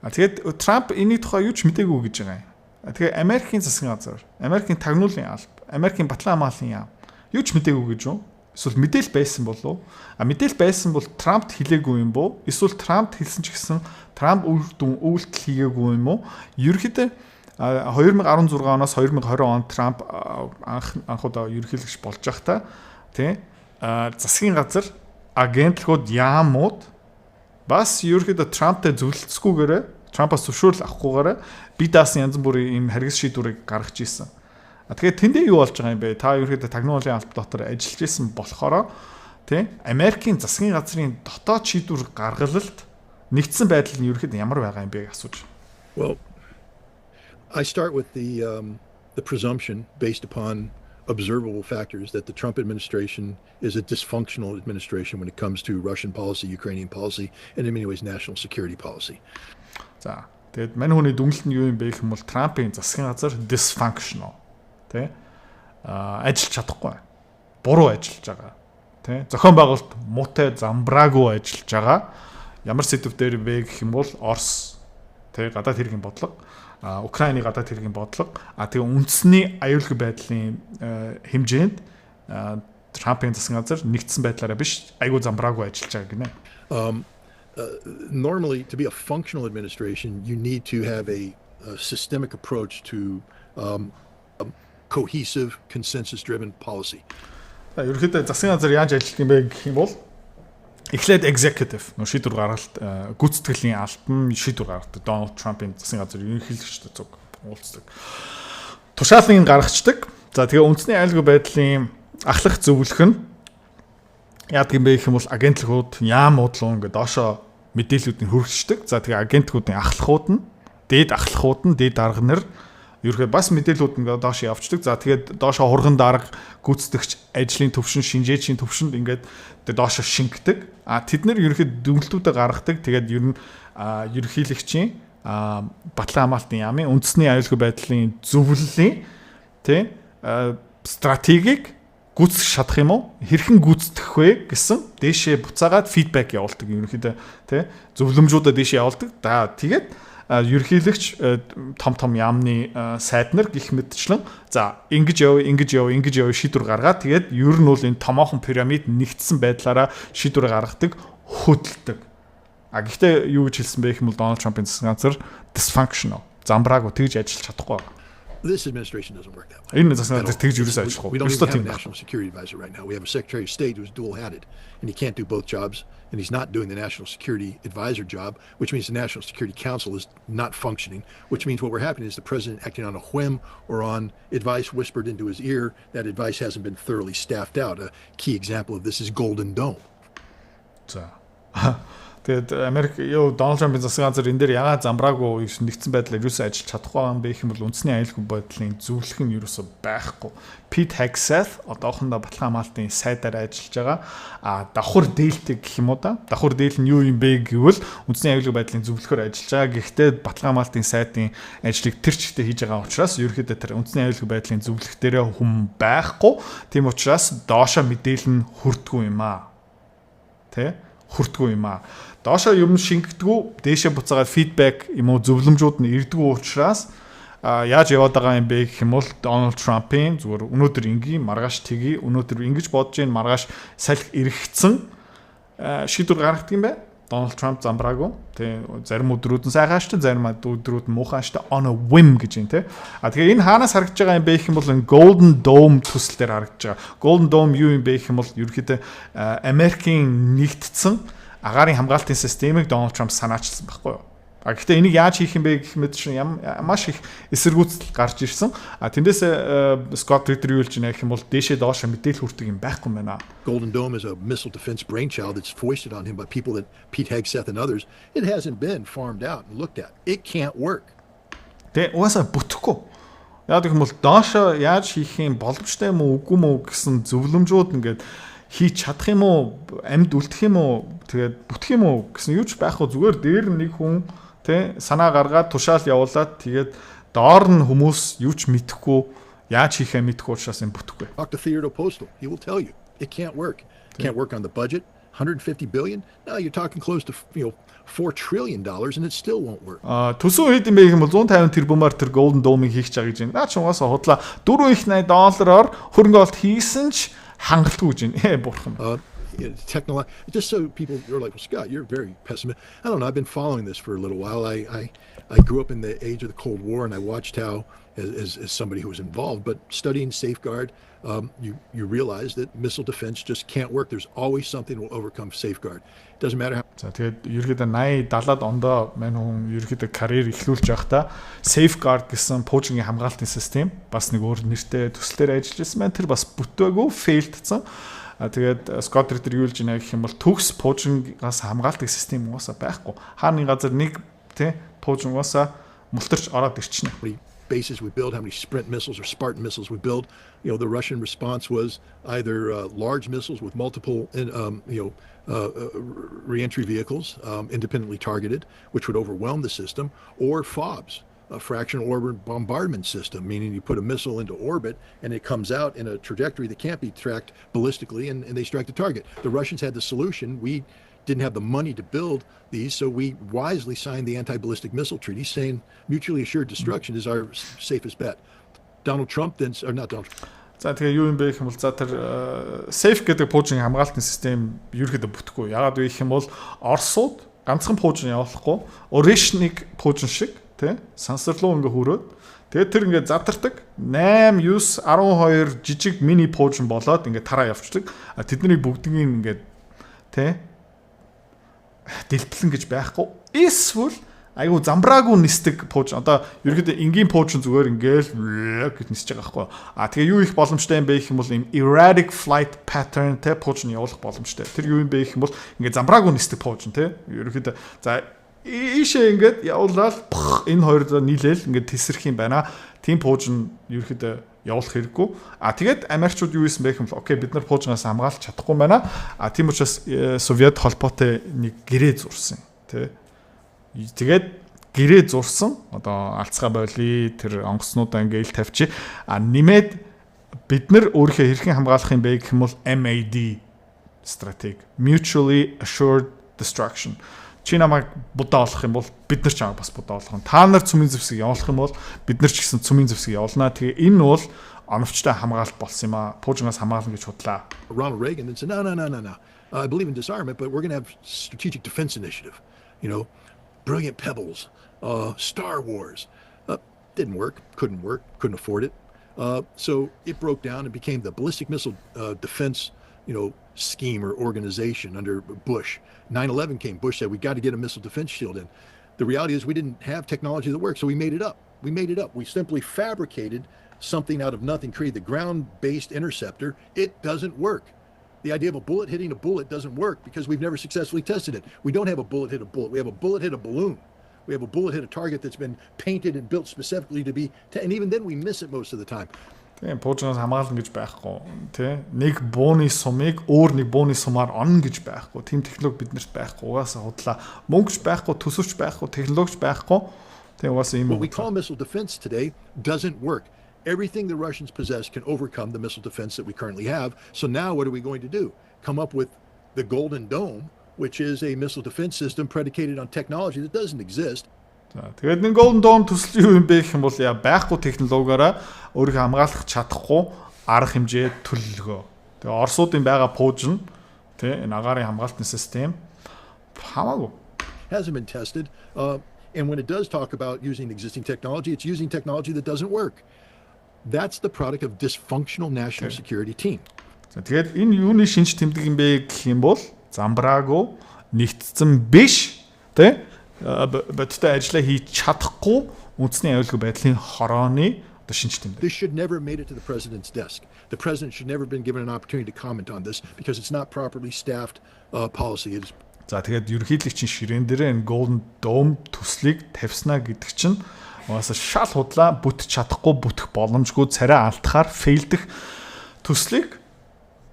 Тэгээд Трамп энэний тухай юу ч мдэггүй гэж байгаа юм. Тэгээ Америкийн засгийн газар, Америкийн тагнуулын алба, Америкийн батлан хамгааллын яам юу ч мдэггүй гэж юу? Эсвэл мэдээл байсан болов? Мэдээл байсан бол Трампт хэлээгүй юм бoo? Эсвэл Трампт хэлсэн ч гэсэн Трамп үйлдэл хийгээгүй юм уу? Ерөнхийдөө 2016 оноос 2020 онд Трамп анх удаа ерөнхийлөгч болж байхдаа засгийн газар агентлгууд яамууд бас ерөөхдөө Трамптай зөвлөлцөхгүйгээр Трампаас зөвшөөрөл авахгүйгээр бие даасан янз бүрийн юм харгас шийдвэрийг гаргаж ирсэн. Тэгэхээр тэндээ юу болж байгаа юм бэ? Та ерөөхдөө тагнуулын алба дотор ажиллаж исэн болохоор Америкийн засгийн газрын дотоод шийдвэр гаргалалт нэгдсэн байдал нь ерөөхдөө ямар байгаа юм бэ асууж. Well, I start with the presumption based upon observable factors that the Trump administration is a dysfunctional administration when it comes to Russian policy, Ukrainian policy, and in many ways national security policy. За, тэгээд мань хүний дүнэлт нь юу юм бэ гэх юм бол Трампын засгийн газар dysfunctional ажиллаж чадахгүй. Буруу ажиллаж байгаа. Зохион байгуулалт муутай замбраагүй ажиллаж байгаа. Ямар сэдв дээр вэ гэх юм бол Орос гадаад хэргийн бодлого, Украины гадаад хэргийн бодлого, тэгээ үндэсний аюулгүй байдлын хэмжээнд Трампын засгийн газар нэгдсэн байдлаараа биш айгүй замбраагүй ажиллаж байгаа гинэ. Normally, to be a functional administration, you need to have a systemic approach to cohesive, consensus-driven policy. Ерөнхийдөө засгийн газар яаж ажиллах юм бэ гэх юм бол эхлээд executive нөө шийдвэр гаргалт гүйцэтгэлийн албан шийдвэр гаргадаг. Дональд Трампын засгийн газар ерөнхийлөгчтэй зүг уулздаг. Тушаалын гаргацдаг. За тэгээ үндэсний аюулгүй байдлын ахлах зөвлөх нь яадаг юм бэ гэх юм бол агентлагууд яам уудлуун ингээд доошоо мэдээллүүдийг хүргэждэг. За тэгээ агентлагуудын ахлахууд нь дээд ахлахууд нь дээд дарга нар ерөөхдөө бас мэдээллүүд ингээд доош явцдаг. За тэгээд доошоо хурган дарга гүйцэтгэгч ажлын төвшин шинжээчийн төвшөнд ингээд доошоо шингэдэг. Тэд нар ерөөхдөө дүгнэлтүүдээ гаргадаг. Тэгээд ер нь ерөнхийлөгчийн батлан хамгаалтын яамын үндэсний аюулгүй байдлын зөвлөлийн тий стратегийг гүйцэтгэх шатах юм уу? Хэрхэн гүйцэтгэх вэ гэсэн дээшээ буцаагаад фидбек явуулдаг ерөнхийдөө тий зөвлөмжүүдээ дээшээ явуулдаг. Тэгээд ерөнхийлөгч том яамны сайд нар гих мэтчлэн за ингэж яв шийдвэр гаргаад тэгээд ер нь бол энэ томоохон пирамид нэгдсэн байдлаараа шийдвэр гаргадаг хөдөлдөг. Гэхдээ юу гэж хэлсэн бэ гэх юм бол Дональд Трампын засгийн газар dysfunctional замбраагүй тэгж ажиллаж чадахгүй байна. This administration doesn't work that way. Энэ засгийн газар тэгж ерөөсөө ажиллахгүй. We don't even have a national security advisor right now. We have a secretary of state who's dual-hatted, and he can't do both jobs, and he's not doing the national security advisor job, which means the National Security Council is not functioning, which means what we're happening is the president acting on a whim or on advice whispered into his ear. That advice hasn't been thoroughly staffed out. A key example of this is Golden Dome. За. Тэгээд Америк Дональд Трампын засгийн газар энэ дээр ягаад замбраагүй нэгдсэн байдлаар юусаа ажиллаж чадахгүй юм бэ гэх юм бол үндэсний аюулгүй байдлын зөвлөх нь юусоо байхгүй. Pete Hegseth одоохондоо батлан хамгаалтын сайдаар ажиллаж байгаа. Давхар дээлтэй гэх юм уу да? Давхар дээл нь юу юм бэ гэвэл үндэсний аюулгүй байдлын зөвлөхөөр ажиллаж байгаа. Гэхдээ батлан хамгаалтын сайдын ажлыг тэр чигтээ хийж байгаа учраас ерөөхдөө тэр үндэсний аюулгүй байдлын зөвлөх дээрээ хүм байхгүй. Тийм учраас доошо мэдээлэл нь хүрдэггүй юм аа. Тэ? Хүртгүй юм аа. Доошоо юм шингэдэггүй, дээшээ буцаагаад фидбек юм уу зөвлөмжүүд нь ирдэггүй учраас яаж яваад байгаа юм бэ гэх юм бол Дональд Трампын зүгээр өнөөдөр ингийн маргааш тгий, өнөөдөр ингэж бодож ийн маргааш салхи эргэцсэн шийдвэр гаргадаг юм байна. Дональд Трамп замбраагүй. Тэ зарим өдрүүд нь сайхан штэ, зарим өдрүүд нь муухай штэ on a whim гэж юм те. Тэгэхээр энэ хаанаас харагдаж байгаа юм бэ гэх юм бол энэ Golden Dome төсөл дээр харагдаж байгаа. Golden Dome юу юм бэ гэх юм бол ерөөхдөө Америкийн нэгдсэн агаарын хамгаалтын системийг Дональд Трамп санаачилсан байхгүй юу? Гэхдээ энийг яаж хийх юм бэ гэх мэт чинь маш их эсэргүүцэл гарч ирсэн. Тэндээс Scott Ritter юу гэж нэх юм бол дээшээ доошо мэдээлэл хүрдэг юм байхгүй юм байна. Golden Dome is a missile defense brainchild that's foisted on him by people that Pete Hegseth and others. It hasn't been farmed out and looked at. It can't work. Тэ угаасаа бүтэхгүй. Яг гэх юм бол доошо яаж хийх юм боломжтой юм уу үгүй мүү гэсэн зөвлөмжүүд ингээд хийж чадах юм уу амьд үлдэх юм уу тэгээд бүтэх юм уу гэсэн юу ч байхгүй зүгээр дээр нэг хүн тэ санаа гаргаад тушаал явуулаад тэгээд доор нь хүмүүс юу ч мэдэхгүй яаж хийхээ мэдэхгүй учраас юм бүтэхгүй. Talk to Theodore Postal. He will tell you it can't work. Can't work on the budget. 150 billion. Now you're talking close to $4 trillion and it still won't work. Төсөө хэд юм бэ гэх юм бол 150 тэрбумаар тэр Golden Dome-ыг хийх гэж байгаа гэж байна. Наа ч угаасаа худлаа 4.80 $-оор хөрөнгө оруулалт хийсэн ч хангалтгүй гэж байна. Бурхан. Just so people are like, well, Scott, you're very pessimistic. I don't know. I've been following this for a little while. I grew up in the age of the Cold War, and I watched how, as somebody who was involved, but studying Safeguard, you realize that missile defense just can't work. There's always something that will overcome Safeguard. It doesn't matter how. За тэгээд ерөөхдөө 80 70-аад ондоо мань хүн ерөөхдөө карьер эхлүүлж байхдаа Safeguard гэсэн пуужингийн хамгаалтын систем бас нэг өөр нэртэй төслөөр ажиллаж байсан байна. Тэр бас бүтээгүй failдсан. Тэгээд Scott Ritter юу гэж нэ гэх юм бол төгс пуужингаас хамгаалдаг систем угаасаа байхгүй. Хааны газар нэг тий пуужингаас мултарч ороод ирчихнэ. Bases we build, how many Sprint missiles or Spartan missiles we build. The Russian response was either large missiles with multiple, re-entry vehicles, independently targeted, which would overwhelm the system, or FOBs, a fractional orbit bombardment system, meaning you put a missile into orbit and it comes out in a trajectory that can't be tracked ballistically, and they strike the target. The Russians had the solution. We didn't have the money to build these, so we wisely signed the anti-ballistic missile treaty, saying mutually assured destruction is our safest bet. Donald Trump then, or not Donald Trump. За тэгээ юу юм бэ гэх юм бол за тэр safe гэдэг пуужин хамгаалтын систем ерөөхдөө бүтэхгүй. Яагаад вэ гэх юм бол Оросууд ганцхан пуужин явуулахгүй, Oreshnik пуужин шиг тий сансарлуу ингээ хүрөөд тэгээд тэр ингээ задардаг 8 9 12 жижиг мини пуужин болоод ингээ тараа явцдаг. Тэдний бүгднийг ингээ тий дэлбэлэн гэж байхгүй. Эсвэл айгу замбраагүй нисдэг пууж одоо ерөөдөө энгийн пууж зүгээр ингээл гэж нисэж байгаа байхгүй. Тэгээ юу их боломжтой юм бэ гэх юм бол ийм erratic flight pattern те пууж нь явуулах боломжтой. Тэр юу юм бэ гэх юм бол ингээд замбраагүй нисдэг пууж те ерөөдөө за ийшээ ингээд явуулаад энэ хоёроо нийлээл ингээд тесрэх юм байна. Тийм пууж нь ерөөдөө явуулах хэрэггүй. Тэгээд Америкчууд юу хийсэн бэ гэх юм бол окей бид нар пуужнаас хамгаалж чадахгүй юм байна. Тийм учраас Совет холбоотой нэг гэрээ зурсан тий. Тэгээд гэрээ зурсан одоо алцгаа боли тэр онгоцнуудаа ингээл тавьчих. Нэмээд бид нар өөрийнхөө хэрхэн хамгаалах юм бэ гэх юм бол MAD стратеги mutually assured destruction. Чи намайг будаа олох юм бол бид нар ч чамайг бас будаа олох. Та нар цөмийн зэвсэг явуулах юм бол бид нар ч гэсэн цөмийн зэвсэг явуулнаа. Тэгээ энэ бол оновчтой хамгаалалт болсон юм аа. Пуужнаас хамгаална гэж худлаа. Ronald Reagan and said, no. I believe in disarmament, but we're going to have strategic defense initiative. Brilliant pebbles, Star Wars. Didn't work, couldn't afford it. So it broke down and became the ballistic missile defense, scheme or organization under Bush. 9/11 came. Bush said, we got to get a missile defense shield in. The reality is we didn't have technology that worked, so we made it up. We simply fabricated something out of nothing, created the ground-based interceptor. It doesn't work. The idea of a bullet hitting a bullet doesn't work because we've never successfully tested it. We don't have a bullet hit a bullet. We have a bullet hit a balloon. We have a bullet hit a target that's been painted and built specifically to be, and even then we miss it most of the time. Тийм пуужнаас хамгаална гэж байхгүй тий. Нэг бууны сумыг өөр нэг бууны сумаар онно гэж байхгүй. Тийм технологи биднэрт байхгүй. Угаасаа худлаа. Мөнгөч байхгүй, төсөвч байхгүй, технологич байхгүй. Тийм угаасаа юм. What we call missile defense today doesn't work. Everything the Russians possess can overcome the missile defense that we currently have. So now what are we going to do? Come up with the Golden Dome, which is a missile defense system predicated on technology that doesn't exist. Тэгээд нэг Golden Dome төсөл юу юм бэ гэх юм бол байхгүй технологиороо өөрийгөө хамгаалах чадахгүй арга хэмжээ төлөлгөө. Тэгээд Оросуудын байгаа пууж нь тий энэ агаарын хамгаалтын систем хамаагүй. Hasn't been tested. And when it does talk about using existing technology, it's using technology that doesn't work. That's the product of dysfunctional national security team. Тэгээд энэ юуны шинж тэмдэг юм бэ гэх юм бол замбраагүй нэгтцэн биш тий бодтой ажиллаа хийж чадахгүй үндэсний аюулгүй байдлын хорооны одоо шинж тэмдэг. This should never have made it to the president's desk. The president should never have been given an opportunity to comment on this because it's not properly staffed policy. За тэгээд ерөнхийлөгчийн ширээн дээр энэ Golden Dome төслийг тавьснаа гэдэг чинь угаасаа шал худлаа бүтэж чадахгүй бүтэх боломжгүй царай алдахаар фейлдэх төслийг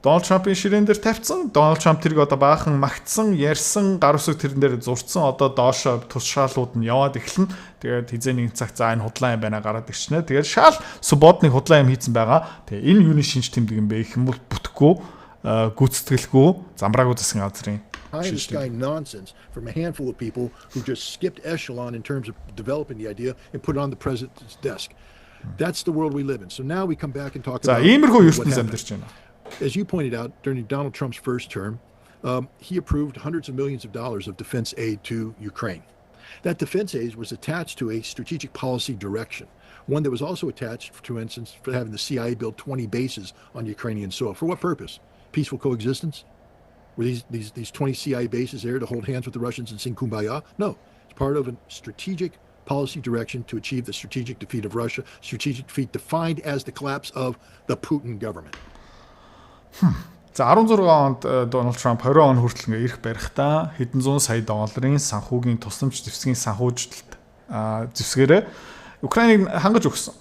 Дональд Трампын ширээн дээр тавьсан. Дональд Трамп тэрийг одоо баахан магтсан, ярьсан, гар үсэг тэрэн дээр зурцсан. Одоо доошо тусшаалууд нь яваад эхэлнэ. Тэгээд хизээ нэг цаг за энэ худлаа юм байна гараад ирчихнэ. Тэгээд шал субодны худлаа юм хийцэн байгаа. Тэгээд энэ юуны шинж тэмдэг юм бэ гэх юм бол бүтэхгүй, гүйцэтгэлгүй, замбраагүй засгийн газрын High in the sky nonsense from a handful of people who just skipped echelon in terms of developing the idea and put it on the president's desk. That's the world we live in. So now we come back and talk about what happened. As you pointed out, during Donald Trump's first term, he approved hundreds of millions of dollars of defense aid to Ukraine. That defense aid was attached to a strategic policy direction, one that was also attached, for instance, for having the CIA build 20 bases on Ukrainian soil. For what purpose? Peaceful coexistence? Were these 20 CIA bases there to hold hands with the Russians and sing Kumbaya? No. It's part of a strategic policy direction to achieve the strategic defeat of Russia, strategic defeat defined as the collapse of the Putin government. За 16 онд Дональд Трамп 20 он хүртэл ингээ ирэх барихтаа хэдэн зуун сая долларын санхүүгийн тусламж зэвсгийн санхүүжилт зэвсгээрээ Украиныг хангаж өгсөн.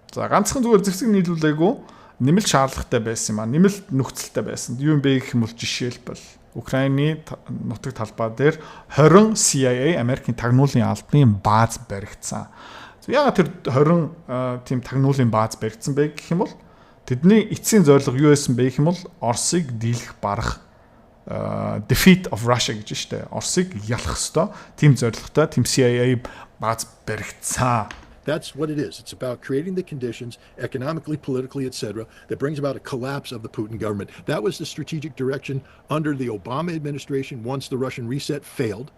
За ганцхан зүгээр зэвсэг нийлүүлээгүй нэмэлт шаардлагатай байсан юм а. Нэмэлт нөхцөлтэй байсан. Юу юм бэ гэх юм бол жишээлбэл Украины нутаг талбай дээр 20 CIA Америкийн тагнуулын албаны бааз баригдсан. Яагаад тэр 20 тийм тагнуулын бааз баригдсан бэ гэх юм бол тэдний эцсийн зорилго юу байсан бэ гэх юм бол Оросыг дийлэх барах defeat of Russia гэж штэ. Оросыг ялах ёстой. Тим зорилготой тим CIA бааз баригдсан. That's what it is. It's about creating the conditions, economically, politically, etc., that brings about a collapse of the Putin government. That was the strategic direction under the Obama administration once the Russian reset failed.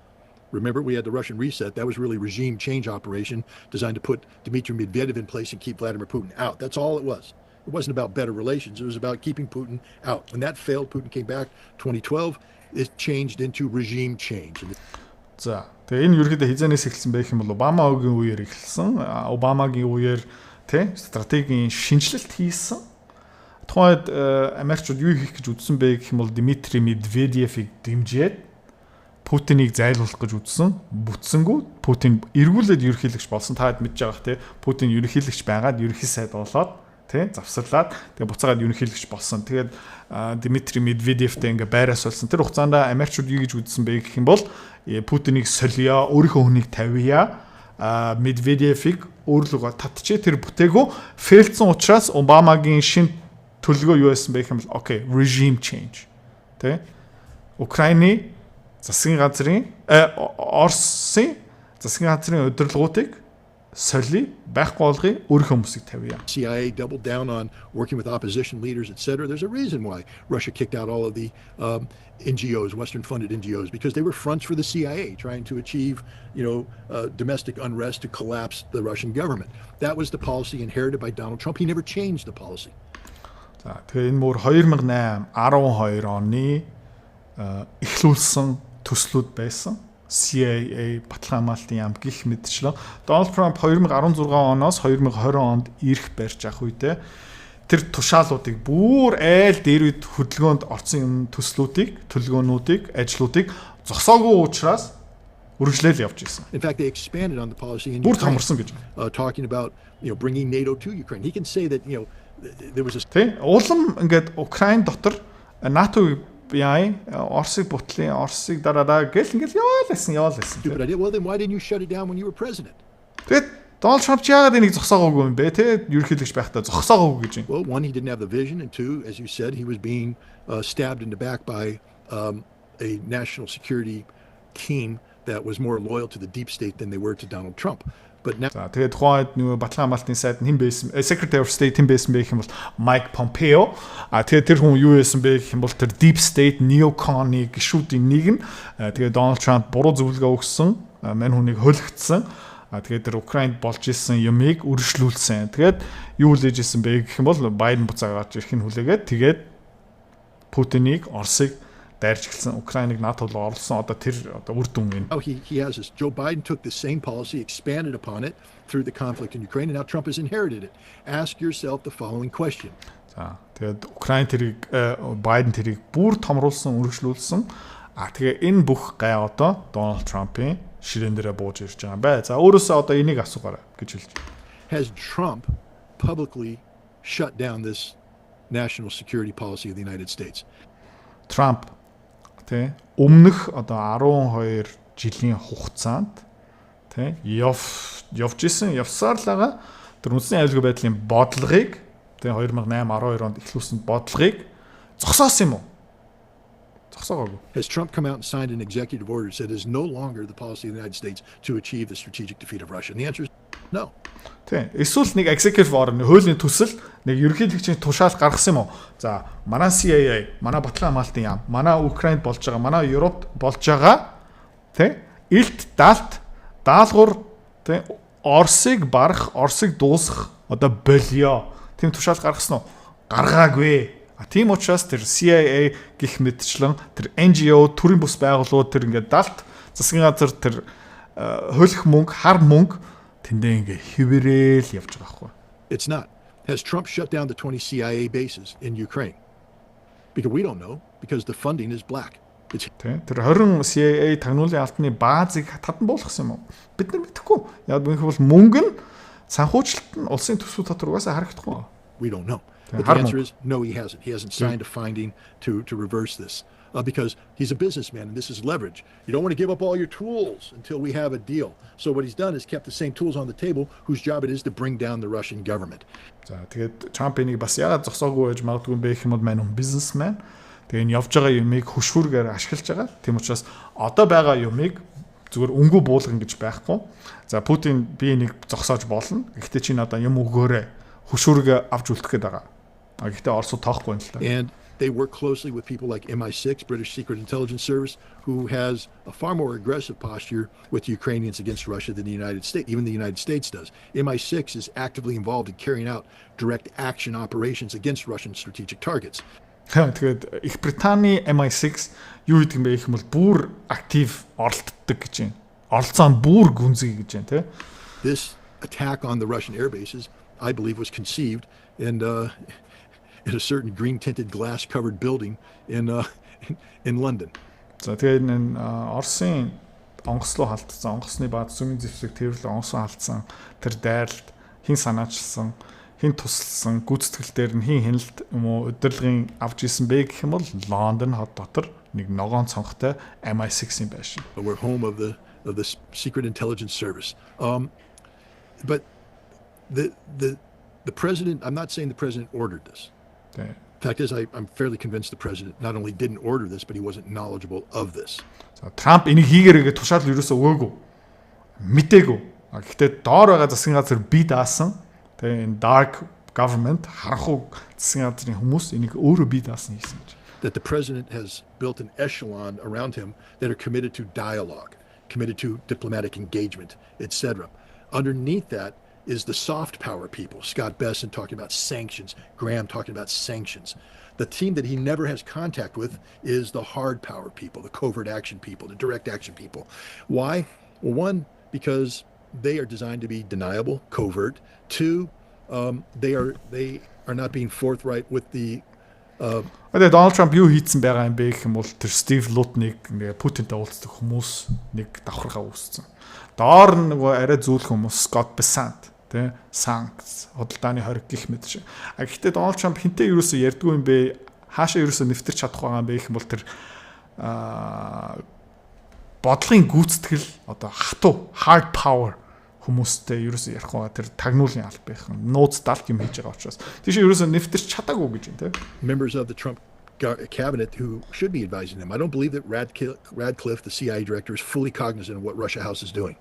Remember, we had the Russian reset. That was really regime change operation designed to put Dmitry Medvedev in place and keep Vladimir Putin out. That's all it was. It wasn't about better relations. It was about keeping Putin out. When that failed, Putin came back 2012. It changed into regime change. За тэгээ энэ ерөөдөө хизэнээс эхэлсэн байх юм бол Обамагийн үеэр эхэлсэн. Обамагийн үеэр стратегийн шинжилэлт хийсэн. Тухайд Америкчууд юу хийх гэж үзсэн бэ гэх юм бол Дмитрий Медведевийг дэмжиж Путиныг зайлуулах гэж үзсэн. Бүтсэнгүү Путин эргүүлээд ерөнхийлөгч болсон. Та хэд мэдж байгаа те Путин ерөнхийлөгч байгаад ерөнхий сайд болоод завсарлаад тэгээ буцаагаад ерөнхийлөгч болсон. Тэгээд Дмитрий Медведевтэй ингээ байраас болсон. Тэр хугацаанд Америкчууд юу гэж үзсэн бэ гэх юм бол Путиныг солио, өөрийнхөө хүнийг тавья. Медведевийг өөрлөгөө татчихээ тэр бүтээгөө фейлдсэн учраас Обамагийн шин төлөвлөгөө юу байсан бэ гэх юм бол окей, regime change. Тэ? Украины засгийн газрын Оросын засгийн газрын удирдлагуудыг соли байхгүй болгоё, өөрийнхөө хүмүүсийг тавья. CIA doubled down on working with opposition leaders, etc. There's a reason why Russia kicked out all of the NGOs, Western-funded NGOs, because they were fronts for the CIA, trying to achieve, domestic unrest to collapse the Russian government. That was the policy inherited by Donald Trump. He never changed the policy. За тэгээ энэ мөр 2008 12 оны эхлүүлсэн төслүүд байсан. CIA баталгаа хамгаалтын яам гих мэтчлэн Дональд Трамп 2016 оноос 2020 онд ирэх барьж авах үедээ тэр тушаалуудыг бүр айл дээр үед хөдөлгөөнд орсон төлөвлөгөөнүүдийг, ажлуудыг зогсоогүй учраас үргэлжлээл явж ирсэн. In fact, they expanded on the policy in бүр хамарсан гэж. Talking about, bringing NATO to Ukraine. He can say that, there was a улам ингээд Украин дотор НАТО яа Оросыг бутлын Оросыг дараараа гэл ингээл яваал байсан. Stupid idea. Well, then why didn't you shut it down when you were president? Тэгээд Дональд Трамп яагаад энийг зогсоогоогүй юм бэ? Ерөнхийлөгч байхдаа зогсоогоогүй гэж юм. Well, one, he didn't have the vision, and two, as you said, he was being stabbed in the back by a national security team that was more loyal to the deep state than they were to Donald Trump. But now, за тэгээд тухайд нөгөө баталгаа хамгаалтын сайд хэн байсан? Secretary of State хэн байсан бэ гэх юм бол Mike Pompeo. Тэгээд тэр хүн юу байсан бэ гэх юм бол тэр deep state neocon-ы гишүүдийн нэг нь тэгээд Donald Trump буруу зөвлөгөө өгсөн, мань хүнийг хөлөгдсөн. Тэгээд тэр Украинд болж исэн юмыг үргэлжлүүлсэн. Тэгээд юу хэлж исэн бэ гэх юм бол Байден буцаа гарч ирэх нь хүлээгээд тэгээд Путинийг Оросыг дайрч гэлсэн Украиныг НАТО руу орлсон тэр үр дүн энэ. He has this. Joe Biden took the same policy, expanded upon it through the conflict in Ukraine, and now Trump has inherited it. Ask yourself the following question. За тэгээд Украин тэрийг Байден тэрийг бүр томруулсан, үргэлжлүүлсэн. Тэгээ энэ бүх гай одоо Дональд Трампын ширээн дээрээ бууж ирж байгаа юм бай. За өөрөөсөө одоо энийг асуугаарай гэж хэлж байна. Has Trump publicly shut down this national security policy of the United States? Trump өмнөх одоо 12 жилийн хугацаанд явж исэн явсаар л байгаа тэр үндэсний аюулгүй байдлын бодлогыг 2008 12 онд эхлүүлсэн бодлогыг зогсоосон юм уу? Зогсоогоогүй. Has Trump come out and signed an executive order that said it is no longer the policy of the United States to achieve the strategic defeat of Russia? And the answer is no. Эсвэл нэг executive order хуулийн төсөл нэг ерөнхийлөгчийн тушаал гаргасан юм уу? За, манай CIA, манай баталгаа хамгаалтын яам, манай Украинд болж байгаа, манай Европт болж байгаа илт даалгавар Оросыг барах, Оросыг дуусгах одоо болио. Тийм тушаал гаргасан уу? Гаргаагүй. Тийм учраас тэр CIA гих мэтчлэн тэр NGO төрийн бус байгууллагууд тэр ингээд далд засгийн газар тэр хөлөх мөнгө, хар мөнгө тэндээ ингээ хിവэрэл явж байгаа байхгүй. It's not. Has Trump shut down the 20 CIA bases in Ukraine? Because we don't know, because the funding is black. Тэр 20 CIA тагнуулын алтны баазыг татан буулгасан юм уу? Бид нар мэдэхгүй. Яг бол мөнгө нь санхүүжилт нь улсын төсвүүд дотор угаасаа харагдахгүй. We don't know. But the answer is no, he hasn't. He hasn't signed a finding to reverse this. Because he's a businessman and this is leverage. You don't want to give up all your tools until we have a deal. So what he's done is kept the same tools on the table whose job it is to bring down the Russian government. За тэгээд Trump-ыг бас яагаад зогсоогүй байж магадгүй бэ гэх юм бол мань бизнесмен. Тэгээ энэ явж байгаа юмыг хөшүүргээр ашиглаж байгаа. Тийм учраас одоо байгаа юмыг зүгээр өнгөө буулгана гэж байхгүй. За Путин би энийг зогсоож болно. Гэхдээ чинь одоо юм өгөөрэй. Хөшүүргээ авч үлдэх гээд байгаа. Гэхдээ Оросууд тоохгүй юм л та. And they work closely with people like MI6, British Secret Intelligence Service, who has a far more aggressive posture with Ukrainians against Russia than the United States. Even the United States does. MI6 is actively involved in carrying out direct action operations against Russian strategic targets. Тэгээд Их Британий MI6 юу гэдэг юм бэ гэх юм бол бүр актив оролцдог гэж байна. Оролцоо нь бүр гүнзгий гэж байна, тий. This attack on the Russian air bases, I believe, was conceived in a certain green-tinted glass-covered building in London. За тэгээд энэ Оросын онгоцлоо халтсан, онгоцны бааз сүмийн зэвсэг тэрвэрлэн онгоцоо халтсан тэр дайралт хин санаачилсан, хин тусалсан, гүйцэтгэл дээр нь хин хяналт юм уу удирдлагын авч исэн бэ гэх юм бол Лондон хот дотор нэг ногоон цонхтой MI6 юм байшин. We're home of the Secret Intelligence Service. But the president, I'm not saying the president ordered this. Okay. Fact is, I'm fairly convinced the president not only didn't order this, but he wasn't knowledgeable of this. За Трамп энийг хийгээрээ тушаал ерөөсөө өгөөгүй. Мтээгүй. Гэхдээ доор байгаа засгийн газар би даасан. Тэгээ энэ dark government харахгүй засгийн газрын хүмүүс энийг өөрөө би даасан хийсэн гэж. That the president has built an echelon around him that are committed to dialogue, committed to diplomatic engagement, etc. Underneath that is the soft power people. Scott Bessent talking about sanctions, Graham talking about sanctions. The team that he never has contact with is the hard power people, the covert action people, the direct action people. Why? Well, one, because they are designed to be deniable, covert. Two, they are not being forthright with the Тэгээд Дональд Трамп юу хийцэн байгаа юм бэ гэх юм бол тэр Стив Лутныг ингээ Путинтэй уулздаг хүмүүс нэг давхаргаа үүссэн. Доор нөгөө арай зөөлх хүмүүс Scott Bessent тий санкц худалдааны хориг гих мэт шиг. Гэхдээ Дональд Трамп хинтээ юусоо ярьдгүй юм бэ? Хаашаа юусоо нэвтэрч чадах байгаа юм бэ гэх юм бол тэр бодлогын гүйцэтгэл одоо хатуу hard power хүмүүстэй юусоо ярих байгаа тэр тагнуулын аль байх юм. Нууц далд юм хийж байгаа учраас тийш юусоо нэвтэрч чадаагүй гэж байна тий. Members of the Trump cabinet who should be advising them. I don't believe that Radcliffe, the CIA director, is fully cognizant of what Russia House is doing.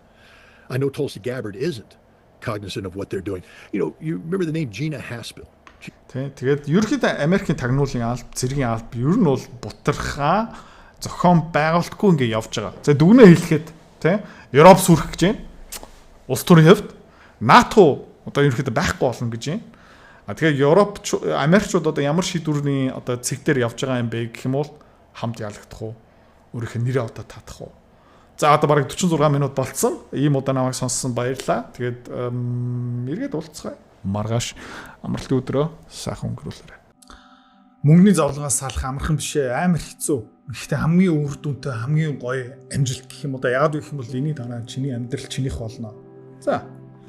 I know Tulsi Gabbard isn't cognizant of what they're doing. You know, you remember the name Gina Haspel. Тэгээд ерөнхийдөө Америкийн тагнуулын алба, цэргийн алба ер нь бол бутархаа зохион байгуулалтгүй ингээ явж байгаа. За дүгнээ хэлэхэд тий Европ сүрэх гэж байна. Улс төрийн хувьд НАТО одоо ерөнхийдөө байхгүй болно гэж байна. Тэгэхээр Европ, Америкчууд одоо ямар шийдвэрний одоо цэг дээр явж байгаа юм бэ гэх юм бол хамт ялагдах уу? Өөрийнх нь нэрээ одоо татах уу? За одоо бараг 46 минут болцсон. Ийм удаа намайг сонссон баярлалаа. Тэгээд эргээд уулзцгаая. Маргааш амралтын өдрөө сайхан өнгөрүүлээрэй. Мөнгөний зовлонгоос салах амархан биш ээ, амар хэцүү. Гэхдээ хамгийн үр дүнтэй, хамгийн гоё амжилт гэх юм одоо яагаад гэх юм бол энийг дараа чиний амьдрал чинийх болно. За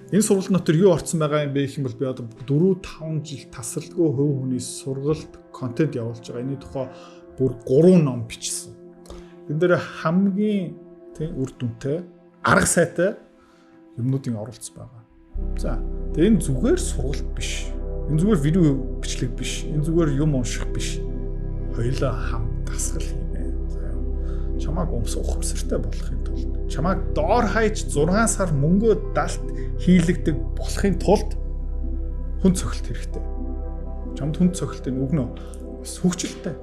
энэ сургалт дотор юу орцсон байгаа юм бэ гэх юм бол би одоо 4-5 жил тасралтгүй хувь хүний сургалт контент явуулж байгаа. Энийн тухай бүр 3 ном бичсэн. Энэ дээр хамгийн үр дүнтэй, арга сайтай юмнуудын оролцсон байгаа. За тэгээ энэ зүгээр сургалт биш. Энэ зүгээр видео бичлэг биш. Энэ зүгээр юм унших биш. Хоёулаа хамт дасгал хийнэ. Чамааг ухамсартай болохын тулд, чамааг доор хаяж 6 сар мөнгөө далт хийлэгдэг болохын тулд хүн цохилт хэрэгтэй. Чамд хүн цохилтын өгнө. Бас хөвгчлөлтэй.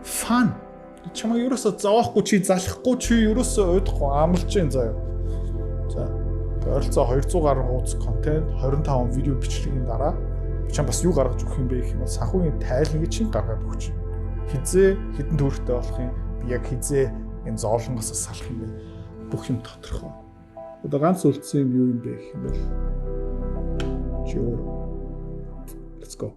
Фан. Чамаа ерөөсө зоохгүй чи залахгүй чи ерөөсө уйдахгүй амлж जैन заяа. За. Ойролцоо 200 гаруй хуудас контент, 25 видео бичлэгийн дараа чам бас юу гаргаж өгөх юм бэ гэх юм бол санхүүгийн тайланыг чинь гаргаад өгч. Хизээ хідэн төвөртэй болох юм. Би яг хизээ энэ зоолонгоос салах юм бэ. Бүх юм тодорхой. Одоо ганц үлдсэн юм юу юм бэ гэх юм бол чи өөр. Let's go.